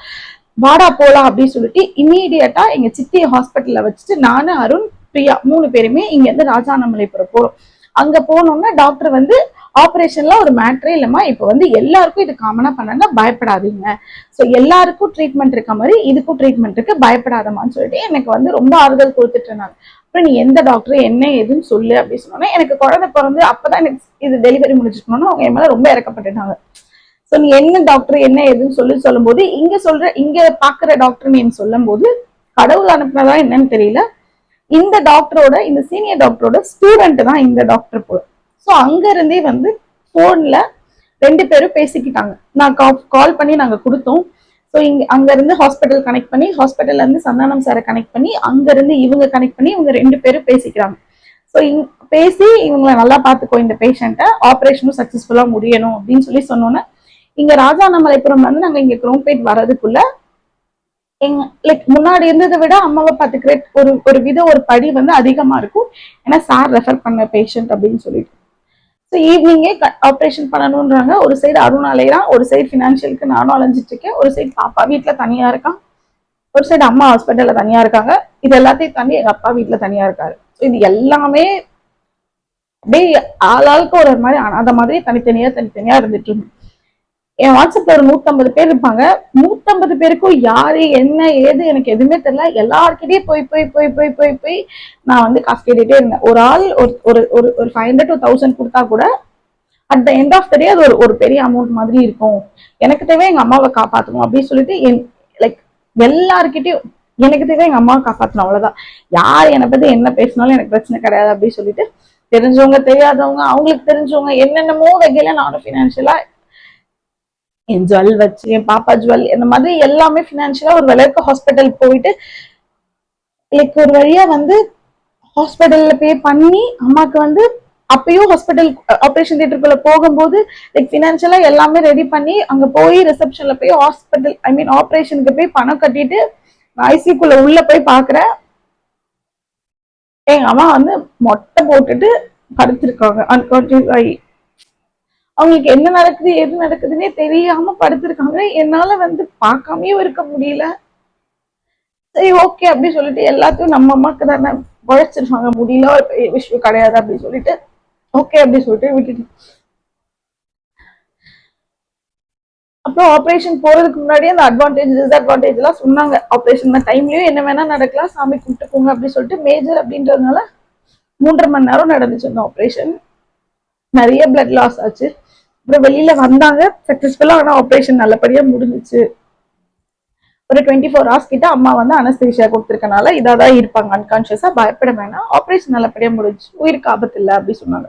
வாடா போலாம் அப்படின்னு சொல்லிட்டு இமீடியட்டா எங்க சித்தி ஹாஸ்பிட்டல்ல வச்சுட்டு நானு அருண் பிரியா 3 பேருமே இங்க இருந்து ராஜாநமலைபுரம் போறோம். அங்க போனோம்னா டாக்டர் வந்து ஆபரேஷன்ல ஒரு மேட்ரே இல்லமா, இப்ப வந்து எல்லாருக்கும் இது காமனா பண்ணா பயப்படாதீங்க, சோ எல்லாருக்கும் ட்ரீட்மெண்ட் இருக்க மாதிரி இதுக்கும் ட்ரீட்மெண்ட் இருக்கு, பயப்படாதமான்னு சொல்லிட்டு எனக்கு வந்து ரொம்ப ஆறுதல் கொடுத்துட்டு இருந்தாங்க. அப்புறம் நீ எந்த டாக்டர் என்ன ஏதுன்னு சொல்லு அப்படின்னு சொன்னோன்னா, எனக்கு குழந்தை பிறந்து அப்பதான் எனக்கு இது டெலிவரி முடிச்சிருக்கணும்னு அவங்க என் மேல ரொம்ப இறக்கப்பட்டுட்டாங்க. சோ நீ என்ன டாக்டர் என்ன ஏதுன்னு சொல்லும் போது இங்க பாக்குற டாக்டர் நேம் சொல்லும் போது கடவுள் அனுப்புனதா என்னன்னு தெரியல, இந்த டாக்டரோட இந்த சீனியர் டாக்டரோட ஸ்டூடெண்ட் தான் இந்த டாக்டர் போல. ஸோ அங்க இருந்தே வந்து போன்ல 2 பேரும் பேசிக்கிட்டாங்க. நான் கால் பண்ணி நாங்க கொடுத்தோம். ஸோ அங்க இருந்து ஹாஸ்பிட்டல் கனெக்ட் பண்ணி, ஹாஸ்பிட்டல்ல இருந்து சந்தானம் சாரை கனெக்ட் பண்ணி, அங்க இருந்து இவங்க கனெக்ட் பண்ணி இவங்க 2 பேரும் பேசிக்கிறாங்க. ஸோ பேசி இவங்களை நல்லா பாத்துக்கோ, இந்த பேஷண்ட்டை ஆப்ரேஷனும் சக்சஸ்ஃபுல்லா முடியணும் அப்படின்னு சொல்லி சொன்னோன்னே இங்க ராஜாநமலைபுரம் வந்து நாங்க இங்க குரோம்பேட் வர்றதுக்குள்ள லைக் முன்னாடி இருந்ததை விட அம்மாவை பாத்துக்கிற ஒரு படி வந்து அதிகமா இருக்கும். ஏன்னா சார் ரெஃபர் பண்ண பேஷண்ட் அப்படின்னு சொல்லிட்டு ஸோ ஈவினிங்கே ஆப்ரேஷன் பண்ணணும்ன்றாங்க. ஒரு சைடு அருண் அலையிறான், ஒரு சைடு ஃபினான்ஷியலுக்கு நானும் அலைஞ்சிட்டு இருக்கேன், ஒரு சைடு பாப்பா வீட்டுல தனியா இருக்கான், ஒரு சைடு அம்மா ஹாஸ்பிட்டல்ல தனியா இருக்காங்க. இது எல்லாத்தையும் தாண்டி எங்க அப்பா வீட்டுல தனியா இருக்காரு. இது எல்லாமே அப்படியே ஆளாளுக்கு ஒரு மாதிரி அனாத மாதிரி தனித்தனியா இருந்துட்டு இருக்கு. என் வாட்ஸ்அப்ல ஒரு 150 பேர் இருப்பாங்க. 150 பேருக்கும் யாரு என்ன ஏது எனக்கு எதுவுமே தெரியல. எல்லார்கிட்டயும் போய் நான் வந்து காசு கேட்டுட்டே இருந்தேன். ஒரு ஆள் ஒரு 500 to 1000 கொடுத்தா கூட at the end of the day அது ஒரு பெரிய அமௌண்ட் மாதிரி இருக்கும். எனக்கு தேவை எங்க அம்மாவை காப்பாற்றணும் அப்படின்னு சொல்லிட்டு லைக் எல்லாருக்கிட்டையும் எனக்கு தேவை எங்க அம்மாவை காப்பாற்றணும், அவ்வளவுதான். யார் என்னை பத்தி என்ன பேசினாலும் எனக்கு பிரச்சனை கிடையாது அப்படின்னு சொல்லிட்டு தெரிஞ்சவங்க தெரியாதவங்க அவங்களுக்கு தெரிஞ்சவங்க என்னென்னமோ வகையில நானும் ஃபினான்ஷியலா என் ஜுவல் வச்சு என் பாப்பா ஜுவல் இந்த மாதிரி எல்லாமே ஃபினான்ஷியலா ஒரு விலைக்கு ஹாஸ்பிட்டல் போயிட்டு லைக் ஒரு வழியா வந்து ஹாஸ்பிட்டல்ல பே பண்ணி அம்மாக்கு வந்து அப்பயும் ஹாஸ்பிட்டல் ஆப்ரேஷன் தியேட்டருக்குள்ள போகும்போது லைக் ஃபினான்ஷியலா எல்லாமே ரெடி பண்ணி அங்க போய் ரிசப்ஷன்ல போய் ஹாஸ்பிட்டல் ஆப்ரேஷனுக்கு போய் பணம் கட்டிட்டு ஐசிக்குள்ள உள்ள போய் பாக்குறேன். எங்க அம்மா வந்து மொட்டை போட்டுட்டு படுத்திருக்காங்க அன்கான்சியஸ் ஆகி. அவங்களுக்கு என்ன நடக்குது எது நடக்குதுன்னே தெரியாம படுத்திருக்காங்க. என்னால வந்து பார்க்காமயும் இருக்க முடியல. சரி ஓகே அப்படின்னு சொல்லிட்டு எல்லாத்தையும் நம்ம அம்மாக்கு தானே உழைச்சிருப்பாங்க, முடியல ஒரு பெரிய விஷயம் கிடையாது அப்படின்னு சொல்லிட்டு ஓகே அப்படின்னு சொல்லிட்டு விட்டுட்டு அப்புறம் ஆப்ரேஷன் போறதுக்கு முன்னாடியே அந்த அட்வான்டேஜ் டிஸ்அட்வான்டேஜ் எல்லாம் சொன்னாங்க. ஆப்ரேஷன் டைம்லயும் என்ன வேணா நடக்கலாம், சாமி கும்பிட்டுக்கோங்க அப்படின்னு சொல்லிட்டு மேஜர் அப்படின்றதுனால 3.5 மணி நேரம் நடந்துச்சு அந்த ஆப்ரேஷன். நிறைய பிளட் லாஸ் ஆச்சு. அப்புறம் வெளியில வந்தாங்க சக்சஸ்ஃபுல்லா. ஆனா ஆப்ரேஷன் நல்லபடியா முடிஞ்சிச்சு. ஒரு 24 hours கிட்ட அம்மா வந்து அனஸ்தீசியா கொடுத்துருக்கனால இதாதான் இருப்பாங்க, அன்கான்சியஸா, பயப்பட வேணாம், ஆப்ரேஷன் நல்லபடியா முடிஞ்சு, உயிருக்கு ஆபத்து இல்லை அப்படி சொன்னாங்க.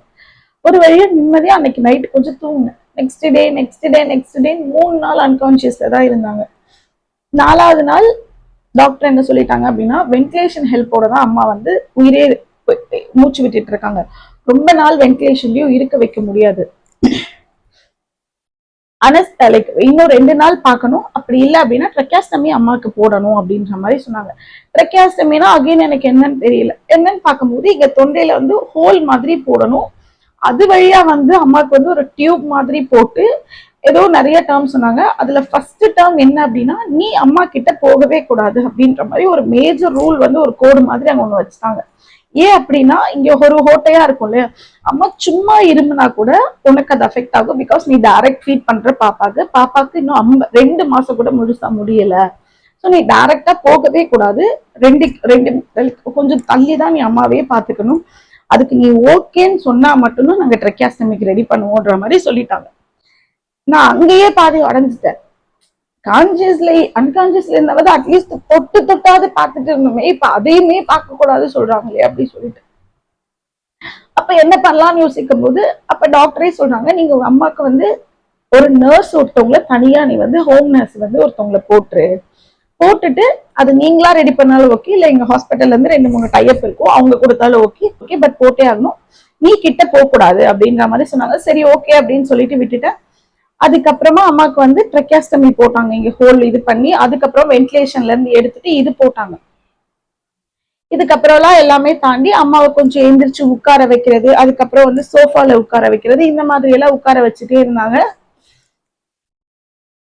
ஒரு வழியா நிம்மதியா அன்னைக்கு நைட்டு கொஞ்சம் தூங்கினேன். நெக்ஸ்ட் டே 3 நாள் அன்கான்சியஸ்ல தான் இருந்தாங்க. 4வது நாள் டாக்டர் என்ன சொல்லிட்டாங்க அப்படின்னா வென்டிலேஷன் ஹெல்ப்போட தான் அம்மா வந்து உயிரே மூச்சு விட்டுட்டு இருக்காங்க, ரொம்ப நாள் வென்டிலேஷன்லயும் இருக்க வைக்க முடியாது. லைக் இன்னும் 2 நாள் பார்க்கணும், அப்படி இல்லை அப்படின்னா ட்ரெக்காஸ்டமி அம்மாவுக்கு போடணும் அப்படின்ற மாதிரி சொன்னாங்க. ட்ரெக்காஸ்டமினா அகைன் எனக்கு என்னன்னு தெரியல. என்னன்னு பார்க்கும்போது இங்க தொண்டையில வந்து ஹோல் மாதிரி போடணும், அது வழியா வந்து அம்மாவுக்கு வந்து ஒரு டியூப் மாதிரி போட்டு ஏதோ நிறைய டேர்ம் சொன்னாங்க. அதுல ஃபர்ஸ்ட் டேர்ம் என்ன அப்படின்னா, நீ அம்மா கிட்ட போகவே கூடாது அப்படின்ற மாதிரி ஒரு மேஜர் ரூல் வந்து ஒரு கோடு மாதிரி அங்க ஒண்ணு வச்சுட்டாங்க. ஏன் அப்படின்னா இங்க ஒரு ஹோட்டையா இருக்கும் இல்லையா, அம்மா சும்மா இருமுனா கூட உனக்கு அது அஃபெக்ட் ஆகும். பிகாஸ் நீ டைரக்ட் ஃபீட் பண்ற பாப்பாக்கு இன்னும் 2 மாசம் கூட முழுசா முடியல. ஸோ நீ டைரக்டா போகவே கூடாது, ரெண்டு ரெண்டு கொஞ்சம் தள்ளி தான் நீ அம்மாவே பாத்துக்கணும். அதுக்கு நீ ஓகேன்னு சொன்னா மட்டும்தான் நாங்க ட்ரெக்காஸ்டமிக்கு ரெடி பண்ணுவோன்ற மாதிரி சொல்லிட்டாங்க. நான் அங்கேயே பாதி அடைஞ்சிட்டேன். கான்சியஸ்ல அன்கான்சியஸ்ல இருந்தாவது அட்லீஸ்ட் தொட்டாவது பார்த்துட்டு இருந்தோமே, இப்ப அதையுமே பார்க்க கூடாது சொல்றாங்களே அப்படின்னு சொல்லிட்டு அப்ப என்ன பண்ணலாம்னு யோசிக்கும் போது அப்ப டாக்டரே சொல்றாங்க, நீங்க உங்க அம்மாக்கு வந்து ஒரு நர்ஸ் ஒருத்தவங்களை தனியா நீ வந்து ஹோம் நர்ஸ் வந்து ஒருத்தவங்களை போட்டுட்டு அது நீங்களா ரெடி பண்ணாலும் ஓகே, இல்ல எங்க ஹாஸ்பிட்டல்ல இருந்து 2-3 டைப் இருக்கும், அவங்க கொடுத்தாலும் ஓகே, பட் போட்டே ஆகணும், நீ கிட்ட போக கூடாது அப்படின்ற மாதிரி சொன்னாங்க. சரி ஓகே அப்படின்னு சொல்லிட்டு விட்டுட்டேன். அதுக்கப்புறமா அம்மாவுக்கு வந்து ட்ரெக்காஸ்டமி போட்டாங்க, இங்க ஹோல் இது பண்ணி, அதுக்கப்புறம் வென்டிலேஷன்ல இருந்து எடுத்துட்டு இது போட்டாங்க. இதுக்கப்புறம்லாம் எல்லாமே தாண்டி அம்மாவை கொஞ்சம் எந்திரிச்சு உட்கார வைக்கிறது, அதுக்கப்புறம் வந்து சோஃபால உட்கார வைக்கிறது, இந்த மாதிரி எல்லாம் உட்கார வச்சுட்டே இருந்தாங்க.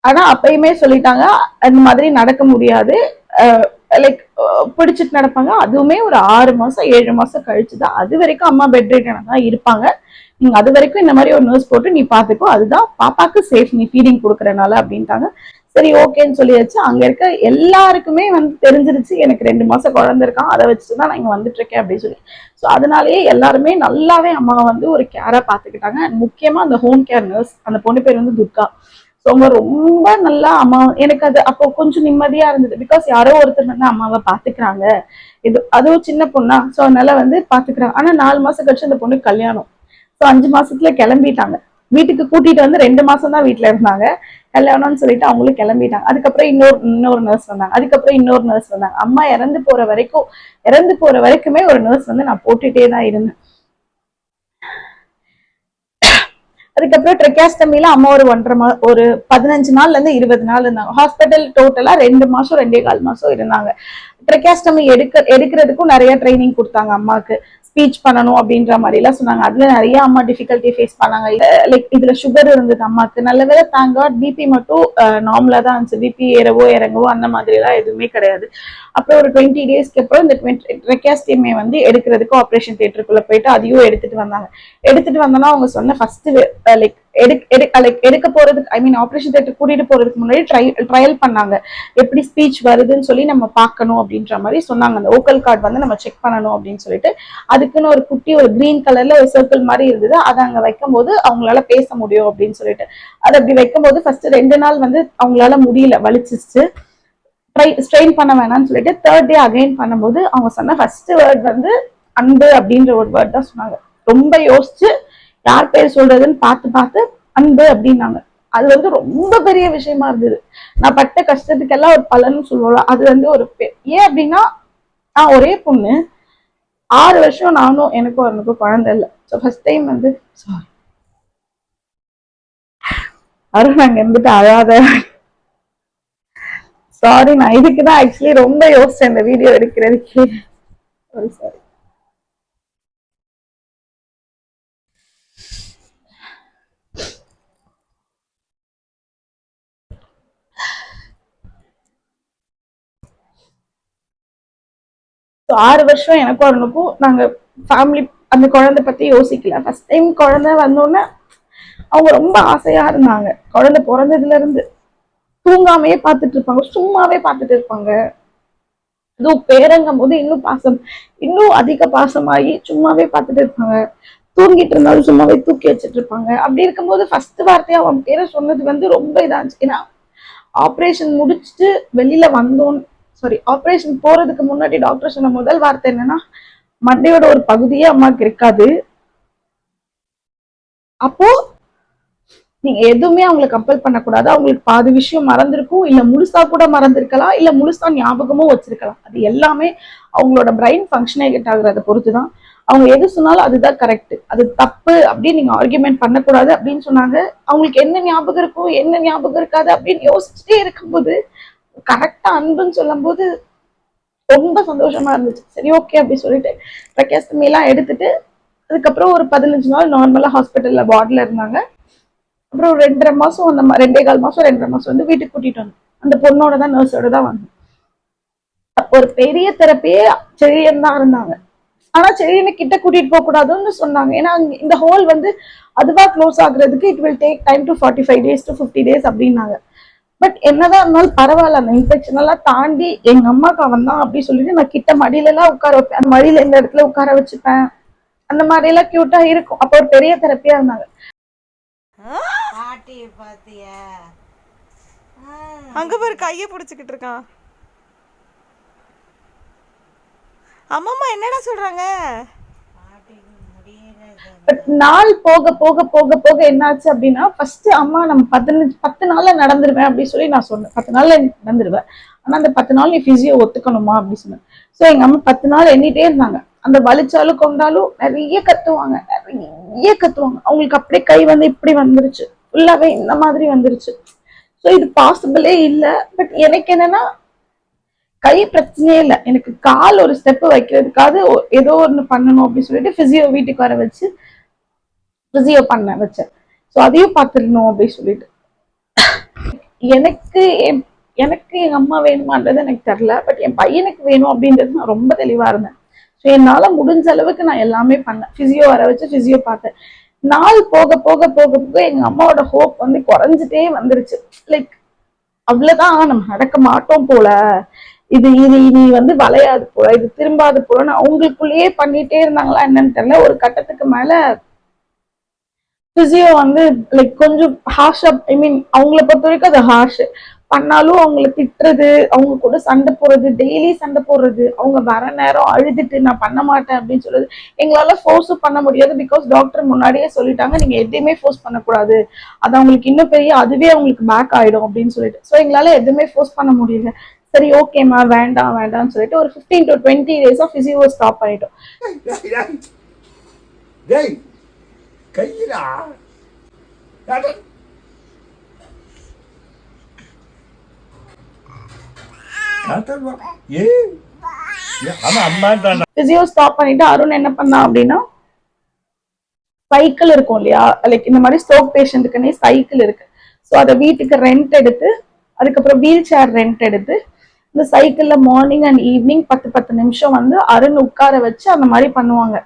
ஆனா அப்பயுமே சொல்லிட்டாங்க அந்த மாதிரி நடக்க முடியாது, லைக் பிடிச்சிட்டு நடப்பாங்க. அதுவுமே ஒரு 6 மாசம் 7 மாசம் கழிச்சுதான், அது வரைக்கும் அம்மா பெட் ரிட்டனா தான் இருப்பாங்க, நீங்க அது வரைக்கும் இந்த மாதிரி ஒரு நர்ஸ் போட்டு நீ பாத்துக்கோ, அதுதான் பாப்பாக்கு சேஃப், நீ ஃபீடிங் கொடுக்கறனால அப்படின்ட்டாங்க. சரி ஓகேன்னு சொல்லியாச்சு. அங்க இருக்க எல்லாருக்குமே வந்து தெரிஞ்சிருச்சு எனக்கு 2 மாசம் குழந்தை இருக்கான், அதை வச்சுட்டுதான் நான் இங்க வந்துட்டு இருக்கேன் அப்படின்னு சொல்லி. ஸோ அதனாலேயே எல்லாருமே நல்லாவே அம்மாவை வந்து ஒரு கேரா பாத்துக்கிட்டாங்க. முக்கியமா அந்த ஹோம் கேர் நர்ஸ், அந்த பொண்ணு பேர் வந்து துர்கா. ஸோ அவங்க ரொம்ப நல்லா அம்மா, எனக்கு அது அப்போ கொஞ்சம் நிம்மதியா இருந்தது. பிகாஸ் யாரோ ஒருத்தர் வந்து அம்மாவை பாத்துக்கிறாங்க, இது அதுவும் சின்ன பொண்ணா, ஸோ அதனால வந்து பாத்துக்கிறாங்க. ஆனா 4 மாசம் கழிச்சு அந்த பொண்ணுக்கு கல்யாணம். ஸோ 5 மாசத்துல கிளம்பிட்டாங்க. வீட்டுக்கு கூட்டிட்டு வந்து 2 மாசம் தான் வீட்டுல இருந்தாங்க. கல்யாணம்னு சொல்லிட்டு அவங்களும் கிளம்பிட்டாங்க. அதுக்கப்புறம் இன்னொரு நர்ஸ் வந்தாங்க, அதுக்கப்புறம் இன்னொரு நர்ஸ் வந்தாங்க. அம்மா இறந்து போற வரைக்குமே ஒரு நர்ஸ் வந்து நான் போட்டுட்டே தான் இருந்தேன். அதுக்கப்புறம் ட்ரெக்காஸ்டமில அம்மா ஒரு 15 நாள்ல இருந்து 20 நாள் இருந்தாங்க. ஹாஸ்பிட்டல் டோட்டலா 2 மாசம் 2.25 மாசம் இருந்தாங்க. ட்ரெக்காஸ்டமி எடுக்கிறதுக்கும் நிறைய ட்ரைனிங் கொடுத்தாங்க அம்மாக்கு. ஸ்பீச் பண்ணணும் அப்படின்ற மாதிரி எல்லாம் சொன்னாங்க. அதுல நிறைய அம்மா டிஃபிகல்ட்டி ஃபேஸ் பண்ணாங்க. லைக் இதுல சுகர் இருந்தது அம்மாக்கு. நல்ல வேலை தேங்க் காட் பிபி மட்டும் நார்மலா தான் இருந்துச்சு. பிபி ஏறவோ இறங்கவோ அந்த மாதிரி எல்லாம் எதுவுமே கிடையாது. அப்புறம் ஒரு 20 டேஸ்க்கு அப்புறம் இந்த ட்ரெக்காஸ்டமி வந்து எடுக்கிறதுக்கு ஆப்ரேஷன் தியேட்டருக்குள்ள போயிட்டு அதையும் எடுத்துட்டு வந்தோம்னா அவங்க சொன்ன ஃபர்ஸ்ட் லைக் எடுக்க போறதுக்கு, ஐ மீன் ஆப்ரேஷன் தியேட்டர் கூட்டிட்டு போறதுக்கு முன்னாடி ட்ரையல் பண்ணாங்க, எப்படி ஸ்பீச் வருதுன்னு சொல்லி நம்ம பார்க்கணும் அப்படின்ற மாதிரி சொன்னாங்க. அந்த ஓக்கல் கார்டு வந்து நம்ம செக் பண்ணணும் அப்படின்னு சொல்லிட்டு அதுக்குன்னு ஒரு குட்டி ஒரு கிரீன் கலர்ல ஒரு சர்க்கிள் மாதிரி இருந்தது, அதை அங்க வைக்கும் போது அவங்களால பேச முடியும் அப்படின்னு சொல்லிட்டு அதை அப்படி வைக்கும் போது ஃபர்ஸ்ட் 2 நாள் வந்து அவங்களால முடியல, வலிச்சிச்சு, ஸ்ட்ரெயின் பண்ண வேணாம்னு சொல்லிட்டு 3rd டே அகைன் பண்ணும்போது அவங்க சொன்ன ஃபர்ஸ்ட் வேர்ட் வந்து அன்பு அப்படின்ற ஒரு வேர்ட் தான் சொன்னாங்க. ரொம்ப யோசிச்சு யார் பேர் சொல்றதுன்னு பார்த்து அன்பு அப்படின்னாங்க. அது வந்து ரொம்ப பெரிய விஷயமா இருந்தது. நான் பட்ட கஷ்டத்துக்கெல்லாம் ஒரு பலன் சொல்லுவோம், அது வந்து ஒரு ஏன் அப்படின்னா நான் ஒரே பொண்ணு, 6 வருஷம் நானும் எனக்கும் குழந்தை இல்லை. ஸோ ஃபர்ஸ்ட் டைம் வந்து சாரி அருண் அங்க இருந்துட்டு அழாத, சாரி, நான் இதுக்குதான் ஆக்சுவலி ரொம்ப யோசிச்சேன் இந்த வீடியோ எடுக்கிறதுக்கு. சாரி. ஸோ 6 வருஷம் எனக்கும் அவனுக்கும் நாங்க ஃபேமிலி அந்த குழந்தை பத்தி யோசிக்கல. ஃபர்ஸ்ட் டைம் குழந்தை வந்தோடனே அவங்க ரொம்ப ஆசையா இருந்தாங்க. குழந்தை பிறந்ததுல இருந்து தூங்காமையே பார்த்துட்டு இருப்பாங்க, சும்மாவே பார்த்துட்டு இருப்பாங்க. அதுவும் பேரங்கும் போது இன்னும் அதிக பாசமாகி சும்மாவே பார்த்துட்டு இருப்பாங்க. தூங்கிட்டு இருந்தாலும் சும்மாவே தூக்கி வச்சுட்டு இருப்பாங்க. அப்படி இருக்கும்போது ஃபர்ஸ்ட் வார்த்தையா அவன் பேரை சொன்னது வந்து ரொம்ப இதாச்சு. ஏன்னா ஆப்ரேஷன் முடிச்சுட்டு வெளியில வந்தோம், சாரி ஆப்ரேஷன் போறதுக்கு முன்னாடி டாக்டர் சொன்ன முதல் வார்த்தை என்னன்னா, மண்டையோட ஒரு பகுதியே அம்மாவுக்கு இருக்காது, அப்போ நீங்க எதுவுமே அவங்களை கம்பல் பண்ணக்கூடாது, அவங்களுக்கு பாதி விஷயம் மறந்துருக்கும், இல்ல முழுசா கூட மறந்துருக்கலாம், இல்ல முழுசா ஞாபகமும் வச்சிருக்கலாம். அது எல்லாமே அவங்களோட பிரெயின் ஃபங்க்ஷனேட் ஆகுறத பொறுத்துதான். அவங்க எது சொன்னாலும் அதுதான் கரெக்ட், அது தப்பு அப்படின்னு நீங்க ஆர்குமெண்ட் பண்ணக்கூடாது அப்படின்னு சொன்னாங்க. அவங்களுக்கு என்ன ஞாபகம் இருக்கும் என்ன ஞாபகம் இருக்காது அப்படின்னு யோசிச்சுட்டே இருக்கும்போது கரெக்டா அன்புன்னு சொல்லும் போது ரொம்ப சந்தோஷமா இருந்துச்சு. சரி ஓகே அப்படின்னு சொல்லிட்டு ட்ரக்கெஸ்டமி எல்லாம் எடுத்துட்டு அதுக்கப்புறம் ஒரு 15 நாள் நார்மலா ஹாஸ்பிட்டல்ல வார்டில் இருந்தாங்க. அப்புறம் 2.5 மாசம் அந்த 2.25 மாசம் 2.5 மாசம் வந்து வீட்டுக்கு கூட்டிட்டு வந்தோம். அந்த பொண்ணோட தான் நர்ஸோட தான் வந்தோம். ஒரு பெரிய தெரப்பியே செழியன் தான் இருந்தாங்க. ஆனா செழியனை கிட்ட கூட்டிட்டு போக கூடாதுன்னு சொன்னாங்க. ஏன்னா இந்த ஹோல் வந்து அதுவா க்ளோஸ் ஆகுறதுக்கு it will take time to 45 days to 50 days அப்படின்னாங்க. பட் என்னதான் இருந்தாலும் பரவாயில்ல, அந்த இன்ஃபெக்ஷன் எல்லாம் தாண்டி எங்க அம்மாக்கு அவன் தான் அப்படின்னு சொல்லிட்டு நான் கிட்ட மடியில எல்லாம் உட்கார வைப்பேன். அந்த மடியில இந்த இடத்துல உட்கார வச்சுப்பேன். அந்த மாதிரி எல்லாம் கியூட்டா இருக்கும். அப்போ ஒரு பெரிய தெரப்பியா இருந்தாங்க. அங்க பாரு கைய புடிச்சுக்கிட்டு இருக்கான். அம்மா என்னடா சொல்றாங்க? நாள் போக போக போக போக என்னாச்சு அப்படின்னா ஃபர்ஸ்ட் அம்மா நம்ம 10 நாள்ல நடந்துருவேன் அப்படின்னு சொல்லி நான் சொன்னேன். 10 நாள்ல நடந்துருவேன், ஆனா அந்த 10 நாள் நீ பிசியோ ஒத்துக்கணுமா அப்படின்னு சொன்னேன். ஸோ எங்க அம்மா 10 நாள் எண்ணிட்டே இருந்தாங்க. அந்த வலிச்சாலும் கொண்டாலும் நிறைய கத்துவாங்க, நிறைய கத்துவாங்க. அவங்களுக்கு அப்படியே கை வந்து இப்படி வந்துருச்சு, ஃபுல்லாவே இந்த மாதிரி வந்துருச்சு. ஸோ இது பாசிபிளே இல்லை. பட் எனக்கு என்னன்னா கை பிரச்சனையே இல்லை, எனக்கு கால் ஒரு ஸ்டெப் வைக்கிறதுக்காக ஏதோ ஒன்று பண்ணணும் அப்படின்னு சொல்லிட்டு பிசியோ வீட்டுக்கு வர வச்சு பிசியோ பண்ண வச்சேன். ஸோ அதையும் பார்த்துடணும் அப்படின்னு சொல்லிட்டு எனக்கு எனக்கு எங்க அம்மா வேணுமான்றது எனக்கு தெரியல. பட் என் பையனுக்கு வேணும் அப்படின்றது நான் ரொம்ப தெளிவா இருந்தேன். ஸோ என்னால முடிஞ்ச அளவுக்கு நான் எல்லாமே பண்ணேன். பிசியோ வர வச்சு பிசியோ பார்த்தேன். நாள் போக போக போக போக எங்க அம்மாவோட ஹோப் வந்து குறைஞ்சிட்டே வந்துருச்சு. லைக் அவ்வளவுதான், நம்ம நடக்க மாட்டோம் போல, இது இது இனி வந்து வளையாது போல, இது திரும்பாது போலன்னு அவங்களுக்குள்ளேயே பண்ணிட்டே இருந்தாங்களா என்னன்னு தெரியல. ஒரு கட்டத்துக்கு மேல பிசியோ வந்து லைக் கொஞ்சம் ஹார்ஷா, ஐ மீன் அவங்கள பொறுத்த வரைக்கும் அது ஹார்ஷ் பண்ணாலும் அவங்கள திட்டுறது, அவங்க கூட சண்டை போடுறது, டெய்லி சண்டை போடுறது, அவங்க வர நேரம் அழுதுட்டு நான் பண்ண மாட்டேன் அப்படின்னு சொல்றது. எங்களால ஃபோர்ஸும் பண்ண முடியாது. பிகாஸ் டாக்டர் முன்னாடியே சொல்லிட்டாங்க நீங்க எதையுமே ஃபோர்ஸ் பண்ணக்கூடாது, அது அவங்களுக்கு இன்னும் பெரிய அதுவே அவங்களுக்கு பேக் ஆயிடும் அப்படின்னு சொல்லிட்டு. ஸோ எங்களால எதுவுமே ஃபோர்ஸ் பண்ண முடியல. சரி ஓகேம்மா வேண்டாம் வேண்டாம்னு சொல்லிட்டு ஒரு 15 to 20 days பிசியோ ஸ்டாப் பண்ணிட்டோம். பிசியோ ஸ்டாப் பண்ணிட்டு அருண் என்ன பண்ணா அப்படின்னா சைக்கிள் இருக்கும் இல்லையா, லைக் இந்த மாதிரி ஸ்ட்ரோக் பேஷண்ட்டுக்குன்னே சைக்கிள் இருக்கு. ஸோ அதை வீட்டுக்கு ரெண்ட் எடுத்து அதுக்கப்புறம் வீல் சேர் ரெண்ட் எடுத்து இந்த சைக்கிள்ல மார்னிங் அண்ட் ஈவினிங் 10 நிமிஷம் வந்து அருண் உட்கார வச்சு அந்த மாதிரி பண்ணுவாங்க.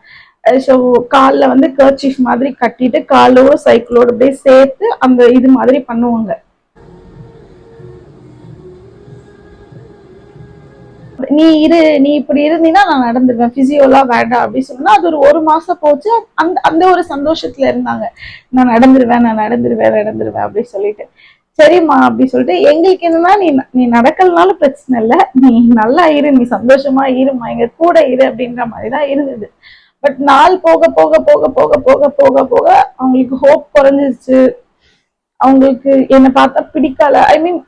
ஸோ காலில் வந்து கர்ச்சீஃப் மாதிரி கட்டிட்டு காலோட சைக்கிளோட அப்படியே சேர்த்து அந்த இது மாதிரி பண்ணுவாங்க. நீ இப்படி இருந்தீங்கன்னா நான் நடந்துருவேன், பிசியோலாம் வேண்டாம் அப்படின்னு சொன்னா அது ஒரு மாசம் போச்சு. அந்த அந்த ஒரு சந்தோஷத்துல இருந்தாங்க, நான் நடந்துருவேன் அப்படின்னு சொல்லிட்டு. சரிம்மா அப்படின்னு சொல்லிட்டு எங்களுக்கு என்னன்னா நீ நடக்கலனாலும் பிரச்சனை இல்லை, நீ நல்லா இரு, நீ சந்தோஷமா இருமா, எங்க கூட இரு அப்படின்ற மாதிரிதான் இருந்தது. பட் நாள் போக போக போக போக போக போக போக அவங்களுக்கு ஹோப் குறைஞ்சிருச்சு. அவங்களுக்கு என்னை பார்த்தா பிடிக்கல. ஐ மீன்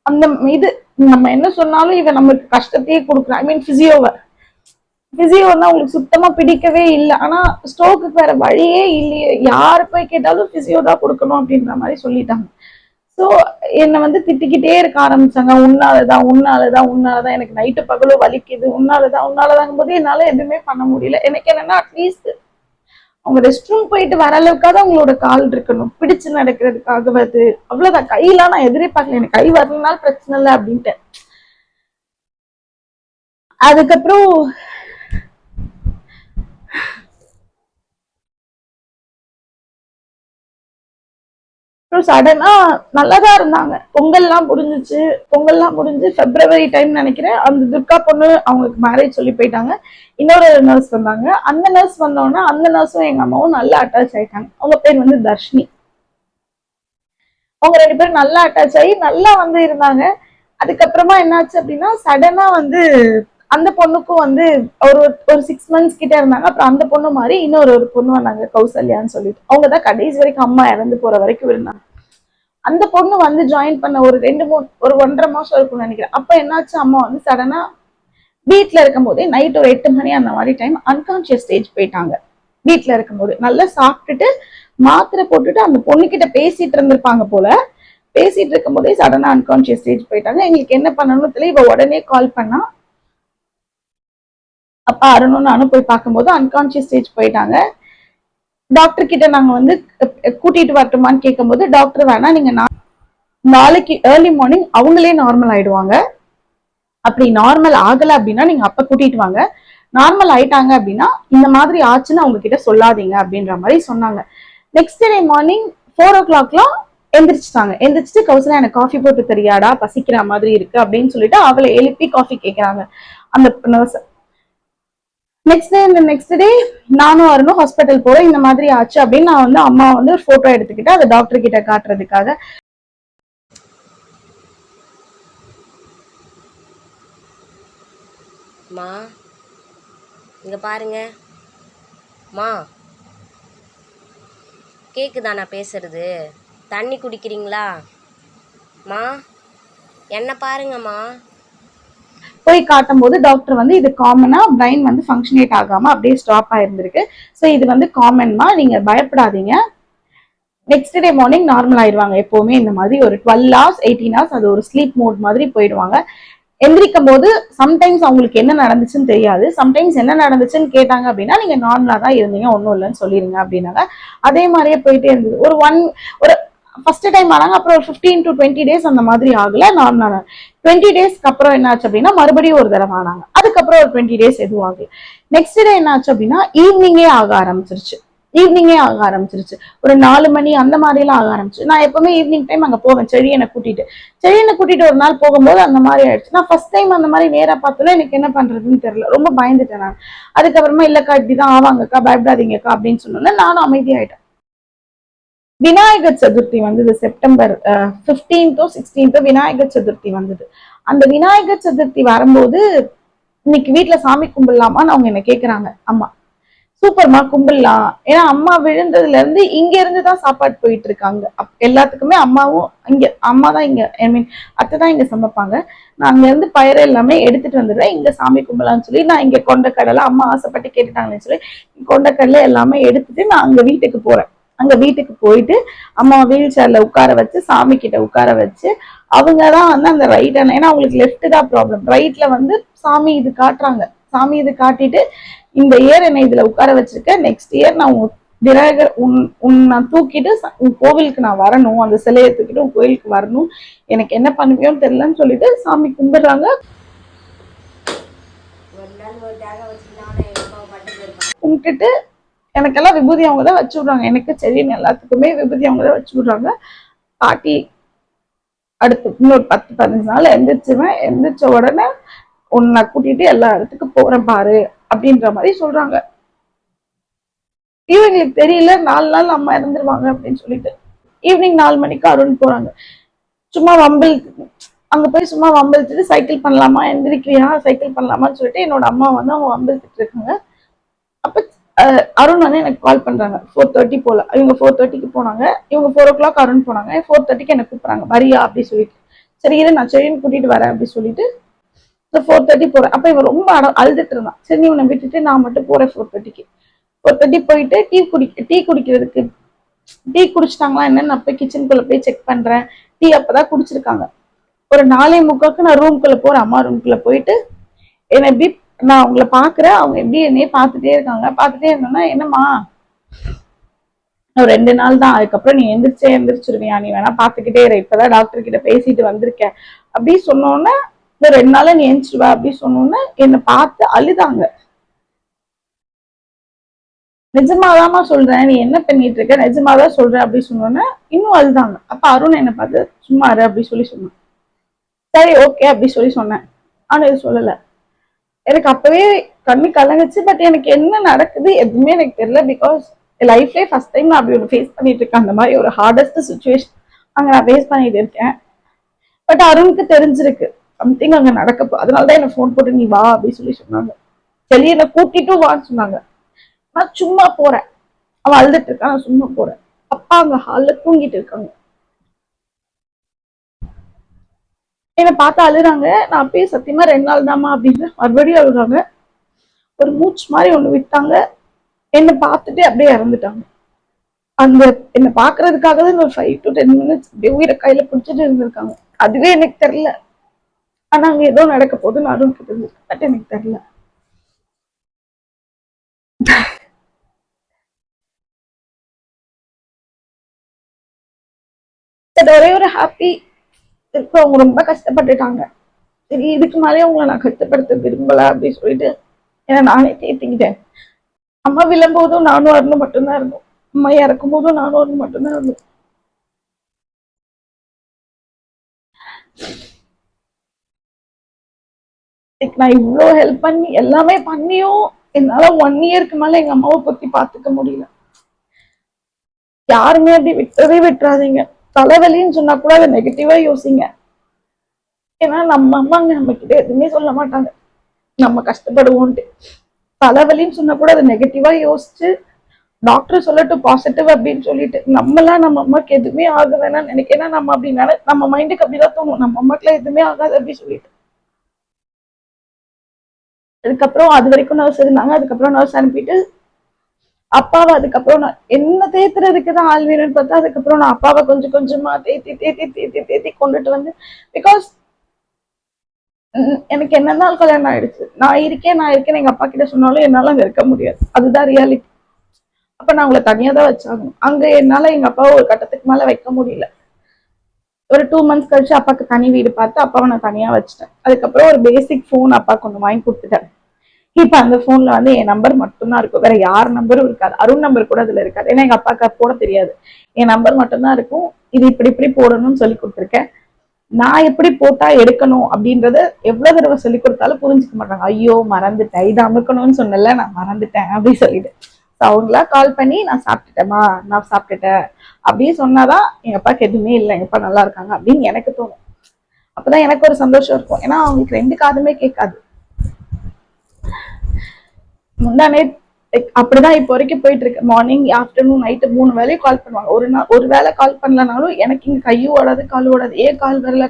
அந்த இது நம்ம என்ன சொன்னாலும் இவன் நம்மளுக்கு கஷ்டத்தையே கொடுக்குறான். ஐ மீன் பிசியோ வந்து அவங்களுக்கு சுத்தமா பிடிக்கவே இல்லை. ஆனா ஸ்ட்ரோக்குக்கு வேற வழியே இல்லையே, யாரு போய் கேட்டாலும் பிசியோ தான் கொடுக்கணும் அப்படின்ற மாதிரி சொல்லிட்டாங்க. ஸோ என்னை வந்து திட்டிக்கிட்டே இருக்க ஆரம்பிச்சாங்க, உன்னாலதான் எனக்கு நைட்டு பகலும் வலிக்குது, உன்னாலதாங்கும் போது என்னால எதுவுமே பண்ண முடியல. எனக்கு என்னன்னா அட்லீஸ்ட் அவங்க ரெஸ்ட் ரூம் போயிட்டு வர அளவுக்காக அவங்களோட கால் இருக்கணும், பிடிச்சு நடக்கிறதுக்காகவது. அவ்வளவுதான், கையெல்லாம் நான் எதிர்பார்க்கல, எனக்கு கை வரலனாலும் பிரச்சனை இல்லை அப்படின்ட்டு. அதுக்கப்புறம் சடனா நல்லாதான் இருந்தாங்க. பொங்கல்லாம் முடிஞ்சு பிப்ரவரி டைம் நினைக்கிறேன். அந்த துர்கா பொண்ணு அவங்களுக்கு மேரேஜ் சொல்லி போயிட்டாங்க. இன்னொரு நர்ஸ் வந்தாங்க. அந்த நர்ஸ் வந்தோடனே அந்த நர்ஸும் எங்க அம்மாவும் நல்லா அட்டாச் ஆயிட்டாங்க. அவங்க பேர் வந்து தர்ஷினி. அவங்க 2 பேரும் நல்லா அட்டாச் ஆகி நல்லா வந்து இருந்தாங்க. அதுக்கப்புறமா என்னாச்சு அப்படின்னா சடனா வந்து அந்த பொண்ணுக்கும் வந்து ஒரு 6 months கிட்ட இருந்தாங்க. அப்புறம் அந்த பொண்ணு மாதிரி இன்னொரு பொண்ணு வந்தாங்க, கௌசல்யான்னு சொல்லிட்டு. அவங்கதான் கடைசி வரைக்கும் அம்மா இறந்து போற வரைக்கும் இருந்தாங்க. அந்த பொண்ணு வந்து ஜாயின் பண்ண ஒரு 1.5 மாசம் இருக்கும்னு நினைக்கிறேன். அப்ப என்னாச்சு, அம்மா வந்து சடனா வீட்டுல இருக்கும் போதே நைட் ஒரு 8 மணி அந்த மாதிரி டைம் அன்கான்சியஸ் ஸ்டேஜ் போயிட்டாங்க. வீட்டுல இருக்கும்போது நல்லா சாப்பிட்டுட்டு மாத்திரை போட்டுட்டு அந்த பொண்ணுகிட்ட பேசிட்டு இருந்திருப்பாங்க போல. பேசிட்டு இருக்கும் போதே சடனா அன்கான்சியஸ் ஸ்டேஜ் போயிட்டாங்க. எங்களுக்கு என்ன பண்ணணும்னு தெரியல. இவ உடனே கால் பண்ணா. அப்பா அருணும் நானும் போய் பார்க்கும்போது அன்கான்சியஸ் ஸ்டேஜ் போயிட்டாங்க. டாக்டர் கிட்ட நாங்க வந்து கூட்டிட்டு வரட்டுமான்னு கேட்கும்போது டாக்டர் வேணா, நீங்க நாளைக்கு ஏர்லி மார்னிங் அவங்களே நார்மல் ஆயிடுவாங்க. அப்படி நார்மல் ஆகல அப்படின்னா நீங்க அப்ப கூட்டிட்டு வாங்க. நார்மல் ஆயிட்டாங்க அப்படின்னா இந்த மாதிரி ஆச்சுன்னு அவங்க கிட்ட சொல்லாதீங்க அப்படின்ற மாதிரி சொன்னாங்க. Next day morning 4 o'clockலாம் எந்திரிச்சிட்டாங்க. எந்திரிச்சிட்டு கௌசல்யா எனக்கு காஃபி போட்டு தெரியாடா, பசிக்கிற மாதிரி இருக்கு அப்படின்னு சொல்லிட்டு அவளை எழுப்பி காஃபி கேட்கறாங்க அந்த நர்ஸ். நெக்ஸ்ட் டே நானும் வரணும் ஹாஸ்பிட்டல் போறேன், இந்த மாதிரி ஆச்சு அப்படின்னு நான் வந்து அம்மா வந்து ஒரு போட்டோ எடுத்துக்கிட்டு அதை டாக்டர் கிட்ட காட்டுறதுக்காக. மா இங்க பாருங்க மா, கேக்குதா நான் பேசுறது? தண்ணி குடிக்கிறீங்களா மா? என்ன பாருங்கம்மா. போய் காட்டும் போது டாக்டர் வந்து இது காமனா பிரைன் வந்து ஃபங்க்ஷனேட் ஆகாம அப்படியே ஸ்டாப் ஆயிருந்திருக்கு. ஸோ இது வந்து காமன்மா, நீங்க பயப்படாதீங்க. நெக்ஸ்ட் டே மார்னிங் நார்மல் ஆயிடுவாங்க. எப்பவுமே இந்த மாதிரி ஒரு 12 hours 18 hours அது ஒரு ஸ்லீப் மோட் மாதிரி போயிடுவாங்க. எந்திரிக்கும் போது சம்டைம்ஸ் அவங்களுக்கு என்ன நடந்துச்சுன்னு தெரியாது. சம்டைம்ஸ் என்ன நடந்துச்சுன்னு கேட்டாங்க அப்படின்னா நீங்க நார்மலா தான் இருந்தீங்க, ஒன்றும் இல்லைன்னு சொல்லிருங்க அப்படின்னாங்க. அதே மாதிரியே போயிட்டே இருந்தது. ஒரு ஃபர்ஸ்ட் டைம் ஆனாங்க. அப்புறம் ஒரு 15 to 20 days அந்த மாதிரி ஆகல, நார்மலான 20 daysக்கு அப்புறம் என்ன ஆச்சு அப்படின்னா மறுபடியும் ஒரு தடவை ஆனாங்க. அதுக்கப்புறம் ஒரு 20 days எதுவும் ஆகல. நெக்ஸ்ட் டே என்ன ஆச்சு அப்படின்னா ஈவினிங்கே ஆக ஆரம்பிச்சிருச்சு. ஒரு 4 மணி அந்த மாதிரி எல்லாம் ஆக ஆரம்பிச்சு. நான் எப்பவுமே ஈவினிங் டைம் அங்க போவேன் செழியனை கூட்டிட்டு ஒரு நாள் போகும்போது அந்த மாதிரி ஆயிடுச்சு. நான் ஃபர்ஸ்ட் டைம் அந்த மாதிரி நேரா பார்த்தோம்ல எனக்கு என்ன பண்றதுன்னு தெரியல, ரொம்ப பயந்துட்டேன் நான். அதுக்கப்புறமா இல்லக்கா இப்படிதான் ஆவாங்கக்கா, பயப்படாதீங்கக்கா அப்படின்னு சொன்னோன்னே நானும் அமைதியாயிட்டேன். விநாயகர் சதுர்த்தி வந்தது September 15th 16th Vinayagar Chaturthi வந்தது. அந்த விநாயகர் சதுர்த்தி வரும்போது இன்னைக்கு வீட்டுல சாமி கும்பிடலாமான்னு அவங்க என்ன கேக்குறாங்க. அம்மா சூப்பர்மா கும்பிடலாம். ஏன்னா அம்மா விழுந்ததுல இருந்து இங்க இருந்துதான் சாப்பாடு போயிட்டு இருக்காங்க. எல்லாத்துக்குமே அம்மாவும் இங்க, அம்மா தான் இங்க, ஐ மீன் அத்தை தான் இங்க சமைப்பாங்க. நான் அங்க இருந்து பயிரை எல்லாமே எடுத்துட்டு வந்துடுறேன், இங்க சாமி கும்பிடலாம்னு சொல்லி நான் இங்க கொண்டக்கடலை அம்மா ஆசைப்பட்டு கேட்டுட்டாங்கன்னு சொல்லி கொண்டக்கடலை எல்லாமே எடுத்துட்டு நான் அங்க வீட்டுக்கு போறேன். அங்க வீட்டுக்கு போயிட்டு அம்மா வீல் சேர்ல உட்கார வச்சு சாமி கிட்ட உட்கார வச்சு அவங்கதான் வந்து அந்த ரைட், ஏன்னா அவங்களுக்கு லெஃப்ட் தான் ப்ராப்ளம். ரைட்ல வந்து சாமி இது காட்டுறாங்க. சாமி இது காட்டிட்டு இந்த இயர் என்ன இதுல உட்கார வச்சிருக்க, நெக்ஸ்ட் இயர் நான் விநாயகர் நான் தூக்கிட்டு உன் கோவிலுக்கு நான் வரணும், அந்த சிலையை தூக்கிட்டு உன் கோயிலுக்கு வரணும், எனக்கு என்ன பண்ணுவியோன்னு தெரியலன்னு சொல்லிட்டு சாமி கும்பிடுறாங்க. கும்பிட்டுட்டு எனக்கெல்லாம் விபூதி அவங்க தான் வச்சு விடுறாங்க. எனக்கு சரின்னு எல்லாத்துக்குமே விபூதி அவங்க தான் வச்சு விடுறாங்க. பாட்டி அடுத்து இன்னொரு 10-15 நாள் எந்திரிச்சுவேன். எந்திரிச்ச உடனே உன்னை கூட்டிட்டு எல்லா இடத்துக்கும் போறேன் பாரு அப்படின்ற மாதிரி சொல்றாங்க. இவங்களுக்கு தெரியல 4 நாள் அம்மா இறந்துருவாங்க அப்படின்னு சொல்லிட்டு. ஈவினிங் 4 மணிக்கு அருண் போறாங்க. சும்மா வம்பில் அங்க போய் சும்மா வம்பிழுத்துட்டு சைக்கிள் பண்ணலாமா, எந்திரிக்கிறியா சைக்கிள் பண்ணலாமான்னு சொல்லிட்டு என்னோட அம்மா வந்து அவங்க வம்பிழுத்துட்டு இருக்காங்க. அப்ப அருண் வந்து எனக்கு கால் பண்றாங்க 4:30 போல. இவங்க 4:30க்கு போனாங்க, இவங்க 4 o'clock அருண் போனாங்க. 4:30க்கு என்ன கூப்பிடுறாங்க வரியா அப்படின்னு சொல்லிட்டு. சரி இரு நான் செடின்னு கூட்டிட்டு வரேன் அப்படின்னு சொல்லிட்டு 4:30 போறேன். அப்ப இவன் ரொம்ப அழுதுட்டு இருந்தான். சரி இவனை விட்டுட்டு நான் மட்டும் போறேன் 4:30க்கு. 4:30 போயிட்டு டீ குடிக்கிறதுக்கு டீ குடிச்சிட்டாங்களா என்னன்னு நான் போய் கிச்சனுக்குள்ள போய் செக் பண்றேன். டீ அப்பதான் குடிச்சிருக்காங்க. ஒரு 4:45க்கு நான் ரூம்குள்ள போறேன். அம்மா ரூம்குள்ள போயிட்டு என்ன எப்படி நான் அவங்கள பாக்குறேன். அவங்க எப்படி என்னையே பார்த்துட்டே இருக்காங்க. பார்த்துட்டே இருந்தோம்னா என்னம்மா ஒரு 2 நாள் தான், அதுக்கப்புறம் நீ எந்திரிச்சிருவியா, நீ வேணா பாத்துக்கிட்டே இரு, இப்பதான் டாக்டர் கிட்ட பேசிட்டு வந்திருக்க அப்படி சொன்னோன்னே இந்த 2 நாள்ல நீ எந்திரிச்சிருவா அப்படி சொன்னோன்னே என்னை பார்த்து அழுதாங்க. நிஜமாதாமா சொல்றேன், நீ என்ன பண்ணிட்டு இருக்க, நிஜமாதான் சொல்றேன் அப்படி சொன்னோன்னே இன்னும் அழுதாங்க. அப்ப அருண் என்ன பார்த்து சும்மா இரு அப்படி சொல்லி சொன்னான். சரி ஓகே அப்படி சொல்லி சொன்னேன். ஆனா இது சொல்லல. எனக்கு அப்பவே கண்ணு கலங்குச்சு. பட் எனக்கு என்ன நடக்குது எதுவுமே எனக்கு தெரியல. பிகாஸ் லைஃப்லயே ஃபர்ஸ்ட் டைம் நான் அப்படி ஒரு ஃபேஸ் பண்ணிட்டு இருக்கேன். அந்த மாதிரி ஒரு ஹார்டஸ்ட் சுச்சுவேஷன் அங்க நான் ஃபேஸ் பண்ணிட்டு இருக்கேன். பட் அருணுக்கு தெரிஞ்சிருக்கு சம்திங் அங்க நடக்க, அதனாலதான் என்ன போன் போட்டு நீ வா அப்படின்னு சொல்லி சொன்னாங்க. சரி என்ன கூட்டிட்டு வான்னு சொன்னாங்க. நான் சும்மா போறேன். அவன் அழுதுட்டு இருக்கான், நான் சும்மா போறேன். அப்பா அங்க ஹால்ல தூங்கிட்டு இருக்காங்க. என்னை பார்த்து அழுறாங்க. நான் அப்பயே சத்தியமா 2 நாள் தாம்மா அப்படின்னு மறுபடியும் அழுறாங்க. ஒரு மூச்சு மாதிரி ஒண்ணு விட்டாங்க. என்னை பார்த்துட்டு அப்படியே இறந்துட்டாங்க. அந்த என்னை பாக்குறதுக்காக தான் ஒரு 5 to 10 minutes அப்படியே உயிரை கையில பிடிச்சிட்டு இருந்திருக்காங்க. அதுவே எனக்கு தெரியல. ஆனா அங்க ஏதோ நடக்க போது நடுவு கிட்ட பட் எனக்கு தெரியல. ஒரே ஒரு ஹாப்பி இருக்கு. அவங்க ரொம்ப கஷ்டப்பட்டுட்டாங்க. சரி இதுக்கு மேலே உங்களை நான் கஷ்டப்படுத்த விரும்பல அப்படின்னு சொல்லிட்டு ஏன்னா நானே தேத்திக்கிட்டேன். அம்மா விழும்போதும் நானும் வரணும் மட்டும்தான் இருந்தோம். அம்மா இறக்கும் போதும் நானும் வரணும் மட்டும்தான் இருந்தோம். நான் இவ்வளோ ஹெல்ப் பண்ணி எல்லாமே பண்ணியும் என்னால 1 இயருக்கு மேல எங்க அம்மாவை பத்தி பாத்துக்க முடியல. யாருமே அப்படி விட்டவே விட்டுறாதீங்க. தலைவலின்னு சொன்னா கூட அதை நெகட்டிவா யோசிங்க. ஏன்னா நம்ம அம்மாங்க நம்ம கிட்ட எதுவுமே சொல்ல மாட்டாங்க நம்ம கஷ்டப்படுவோம்ட்டு. தலைவலின்னு சொன்னா கூட அதை நெகட்டிவா யோசிச்சு டாக்டர் சொல்லட்டும் பாசிட்டிவ் அப்படின்னு சொல்லிட்டு நம்மளாம் நம்ம அம்மாக்கு எதுவுமே ஆக வேணாம்னு நினைக்கிறேன். நம்ம அப்படி நம்ம மைண்டுக்கு அப்படிதான் தோணும் நம்ம அம்மாக்குலாம் எதுவுமே ஆகாது அப்படின்னு சொல்லிட்டு. அதுக்கப்புறம் அது வரைக்கும் நர்ஸ் இருந்தாங்க. அதுக்கப்புறம் நர்ஸ் அனுப்பிட்டு அப்பாவை அதுக்கப்புறம் நான் என்ன தேத்துறதுக்கு தான் ஆள் வேணும்னு பார்த்தா அதுக்கப்புறம் நான் அப்பாவை கொஞ்சம் கொஞ்சமா தேத்தி தேத்தி தேத்தி தேத்தி கொண்டுட்டு வந்து பிகாஸ் எனக்கு என்ன நாள் கல்யாணம் ஆயிடுச்சு. நான் இருக்கேன்னு எங்க அப்பா கிட்ட சொன்னாலும் என்னால அங்க இருக்க முடியாது. அதுதான் ரியாலிட்டி. அப்ப நான் உங்களை தனியா தான் வச்சாகணும். அங்க என்னால எங்க அப்பாவை ஒரு கட்டத்துக்கு மேல வைக்க முடியல. ஒரு 2 months கழிச்சு அப்பாவுக்கு தனி வீடு பார்த்து அப்பாவை நான் தனியா வச்சுட்டேன். அதுக்கப்புறம் ஒரு பேசிக் போன் அப்பாவுக்கு ஒன்று வாங்கி கொடுத்துட்டேன். இப்ப அந்த போன்ல வந்து என் நம்பர் மட்டும்தான் இருக்கும். வேற யார் நம்பரும் இருக்காது. அருண் நம்பர் கூட அதுல இருக்காது. ஏன்னா எங்க அப்பாவுக்கு போட தெரியாது. என் நம்பர் மட்டும்தான் இருக்கும். இது இப்படி இப்படி போடணும்னு சொல்லி கொடுத்துருக்கேன். நான் எப்படி போட்டா எடுக்கணும் அப்படின்றத எவ்வளவு தடவை சொல்லி கொடுத்தாலும் புரிஞ்சுக்க மாட்டாங்க. ஐயோ மறந்துட்டேன், இது அமுக்கணும்னு சொன்னல நான் மறந்துட்டேன் அப்படின்னு சொல்லிட்டு அவங்களா கால் பண்ணி நான் சாப்பிட்டுட்டேமா நான் சாப்பிட்டுட்டேன் அப்படின்னு சொன்னாதான் எங்க அப்பாவுக்கு எதுவுமே இல்லை, எங்க அப்பா நல்லா இருக்காங்க அப்படின்னு எனக்கு தோணும். அப்பதான் எனக்கு ஒரு சந்தோஷம் இருக்கும். ஏன்னா அவங்களுக்கு 2 காதுமே கேட்காது. முந்தானே அப்படிதான் இப்போ வரைக்கும் போயிட்டு இருக்கு. மார்னிங் ஆஃப்டர்நூன் நைட்டு 3 வேலையும் கால் பண்ணுவாங்க. ஒரு வேலை கால் பண்ணலனாலும் எனக்கு இங்க கையும் ஓடாது கால் ஓடாது. ஏன் கால் வரல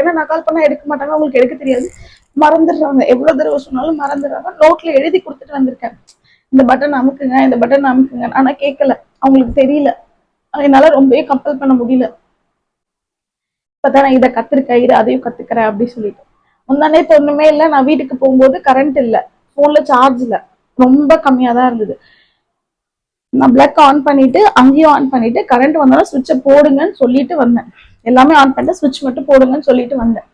ஏன்னா நான் கால் பண்ணா எடுக்க மாட்டாங்க. அவங்களுக்கு எடுக்க தெரியாது, மறந்துடுறாங்க. எவ்வளவு தடவை சொன்னாலும் மறந்துடுறாங்க. நோட்ல எழுதி கொடுத்துட்டு வந்திருக்கேன், இந்த பட்டன் அமுக்குங்க இந்த பட்டன் அமுக்குங்க. ஆனா கேட்கல, அவங்களுக்கு தெரியல. என்னால ரொம்பவே கம்பல் பண்ண முடியல. இப்பதான் நான் இதை கத்துருக்கேன், இது அதையும் கத்துக்கிறேன் அப்படின்னு சொல்லிட்டு. முந்தானே ஒண்ணுமே இல்லை. நான் வீட்டுக்கு போகும்போது கரண்ட் இல்லை, போன்ல சார்ஜ் இல்ல, ரொம்ப கம்மியா தான் இருந்தது. நான் பிளக் ஆன் பண்ணிட்டு அங்கேயும் ஆன் பண்ணிட்டு கரண்ட் வந்தாலும் சுவிட்சை போடுங்கன்னு சொல்லிட்டு வந்தேன். எல்லாமே ஆன் பண்ணிட்டு சுவிட்ச் மட்டும் போடுங்கன்னு சொல்லிட்டு வந்தேன்.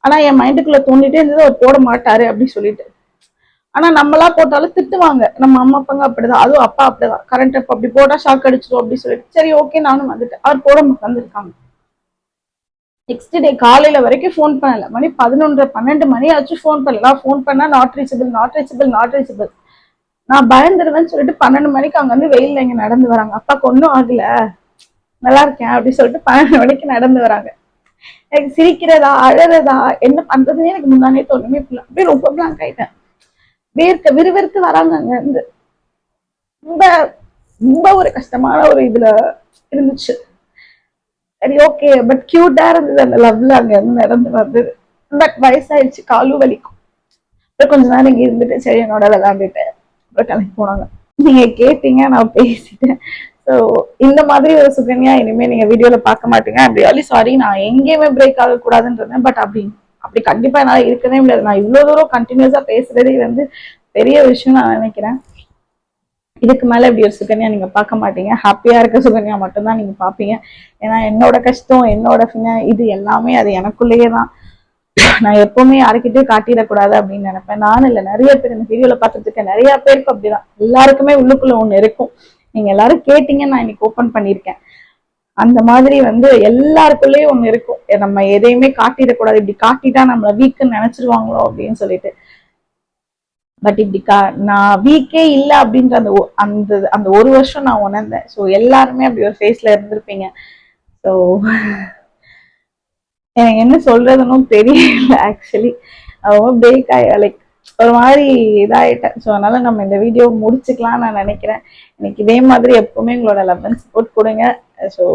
ஆனா என் மைண்டுக்குள்ள தோண்டிட்டே இருந்தது அவர் போட மாட்டாரு அப்படின்னு சொல்லிட்டு. ஆனா நம்மளா போட்டாலும் திட்டுவாங்க. நம்ம அம்மா அப்பாங்க அப்படிதான், அதுவும் அப்பா அப்படிதான். கரண்ட் அப்ப அப்படி போட்டா ஷாக் அடிச்சிடும் அப்படின்னு சொல்லிட்டு சரி ஓகே நானும் வந்துட்டேன். அவர் போட வந்திருக்காங்க. நெக்ஸ்ட் டே காலையில வரைக்கும் ஃபோன் பண்ணல. மணி 11 12 மணி ஆச்சு ஃபோன் பண்ணல. ஃபோன் பண்ணா நாட் ரீச்சபிள். நான் பயந்துருவேன்னு சொல்லிட்டு 12 மணிக்கு அங்க வந்து வெயில்ல இங்க நடந்து வராங்க. அப்பாக்கு ஒன்னும் ஆகல, நல்லா இருக்கேன் அப்படின்னு சொல்லிட்டு 12 மணிக்கு நடந்து வராங்க. எனக்கு சிரிக்கிறதா அழறதா என்ன பண்றதுன்னு எனக்கு முன்னாடியே தோணுமே அப்படியே ரொம்ப பிளாங்க் ஆயிட்டேன். விறுவிறுத்து வராங்க அங்க இருந்து. ரொம்ப ரொம்ப ஒரு கஷ்டமான ஒரு இதுல இருந்துச்சு. சரி ஓகே பட் கியூட்டா இருந்தது அந்த லவ்ல அங்க இருந்து நடந்து வந்தது. பட் வயசாயிடுச்சு, காலும் வலிக்கும். அப்புறம் கொஞ்ச நேரம் இங்க இருந்துட்டு சரி என்னோட விளையாண்டுட்டு அப்புறம் கிளம்பி போனாங்க. நீங்க கேட்டீங்க, நான் பேசிட்டேன். ஸோ இந்த மாதிரி ஒரு சுகன்யா இனிமே நீங்க வீடியோல பார்க்க மாட்டீங்க. I'm really sorry. நான் எங்கேயுமே பிரேக் ஆகக்கூடாதுன்றேன். பட் அப்படி கண்டிப்பா என்னால இருக்கவே முடியாது. நான் இவ்வளவு தூரம் கண்டினியூஸா பேசுறதே வந்து பெரிய விஷயம் நான் நினைக்கிறேன். இதுக்கு மேல இப்படி ஒரு சுகன்யா நீங்க பார்க்க மாட்டீங்க. ஹாப்பியா இருக்க சுகன்யா மட்டும்தான் நீங்க பாப்பீங்க. ஏன்னா என்னோட கஷ்டம் என்னோட இது எல்லாமே அது எனக்குள்ளேயே தான். நான் எப்பவுமே யாருக்கிட்டையும் காட்டிடக்கூடாது அப்படின்னு நினைப்பேன். நானும் இல்லை, நிறைய பேர் இந்த வீடியோல பார்த்துட்டு இருக்கேன், நிறைய பேருக்கு அப்படிதான். எல்லாருக்குமே உள்ளுக்குள்ள ஒண்ணு இருக்கும். நீங்க எல்லாரும் கேட்டீங்க, நான் இன்னைக்கு ஓப்பன் பண்ணியிருக்கேன். அந்த மாதிரி வந்து எல்லாருக்குள்ளேயும் ஒண்ணு இருக்கும். நம்ம எதையுமே காட்டிடக்கூடாது, இப்படி காட்டிட்டா நம்மள வீக்குன்னு நினைச்சிருவாங்களோ அப்படின்னு சொல்லிட்டு. பட் இப்படி நான் வீக்கே இல்லை அப்படின்ற அந்த அந்த ஒரு வருஷம் நான் உணர்ந்தேன். ஸோ எல்லாருமே அப்படி ஒரு ஃபேஸ்ல இருந்திருப்பீங்க. ஸோ எனக்கு என்ன சொல்றதுன்னு தெரியல ஆக்சுவலி. ரொம்ப பிரேக் லைக் ஒரு மாதிரி இதாயிட்டேன். ஸோ அதனால நம்ம இந்த வீடியோ முடிச்சுக்கலாம்னு நான் நினைக்கிறேன். எனக்கு இதே மாதிரி எப்பவுமே உங்களோட லவ் அண்ட் சப்போர்ட் கொடுங்க. ஸோ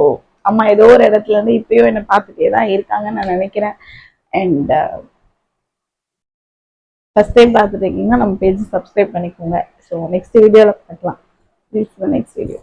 அம்மா ஏதோ ஒரு இடத்துல இருந்து இப்பயும் என்னை பார்த்துட்டே தான் இருக்காங்கன்னு நான் நினைக்கிறேன். அண்ட் ஃபர்ஸ்ட் டைம் பார்த்துட்டு இருக்கீங்கன்னா நம்ம பேஜ் சப்ஸ்கிரைப் பண்ணிக்கோங்க. ஸோ நெக்ஸ்ட் வீடியோவில் பார்க்கலாம். Next video.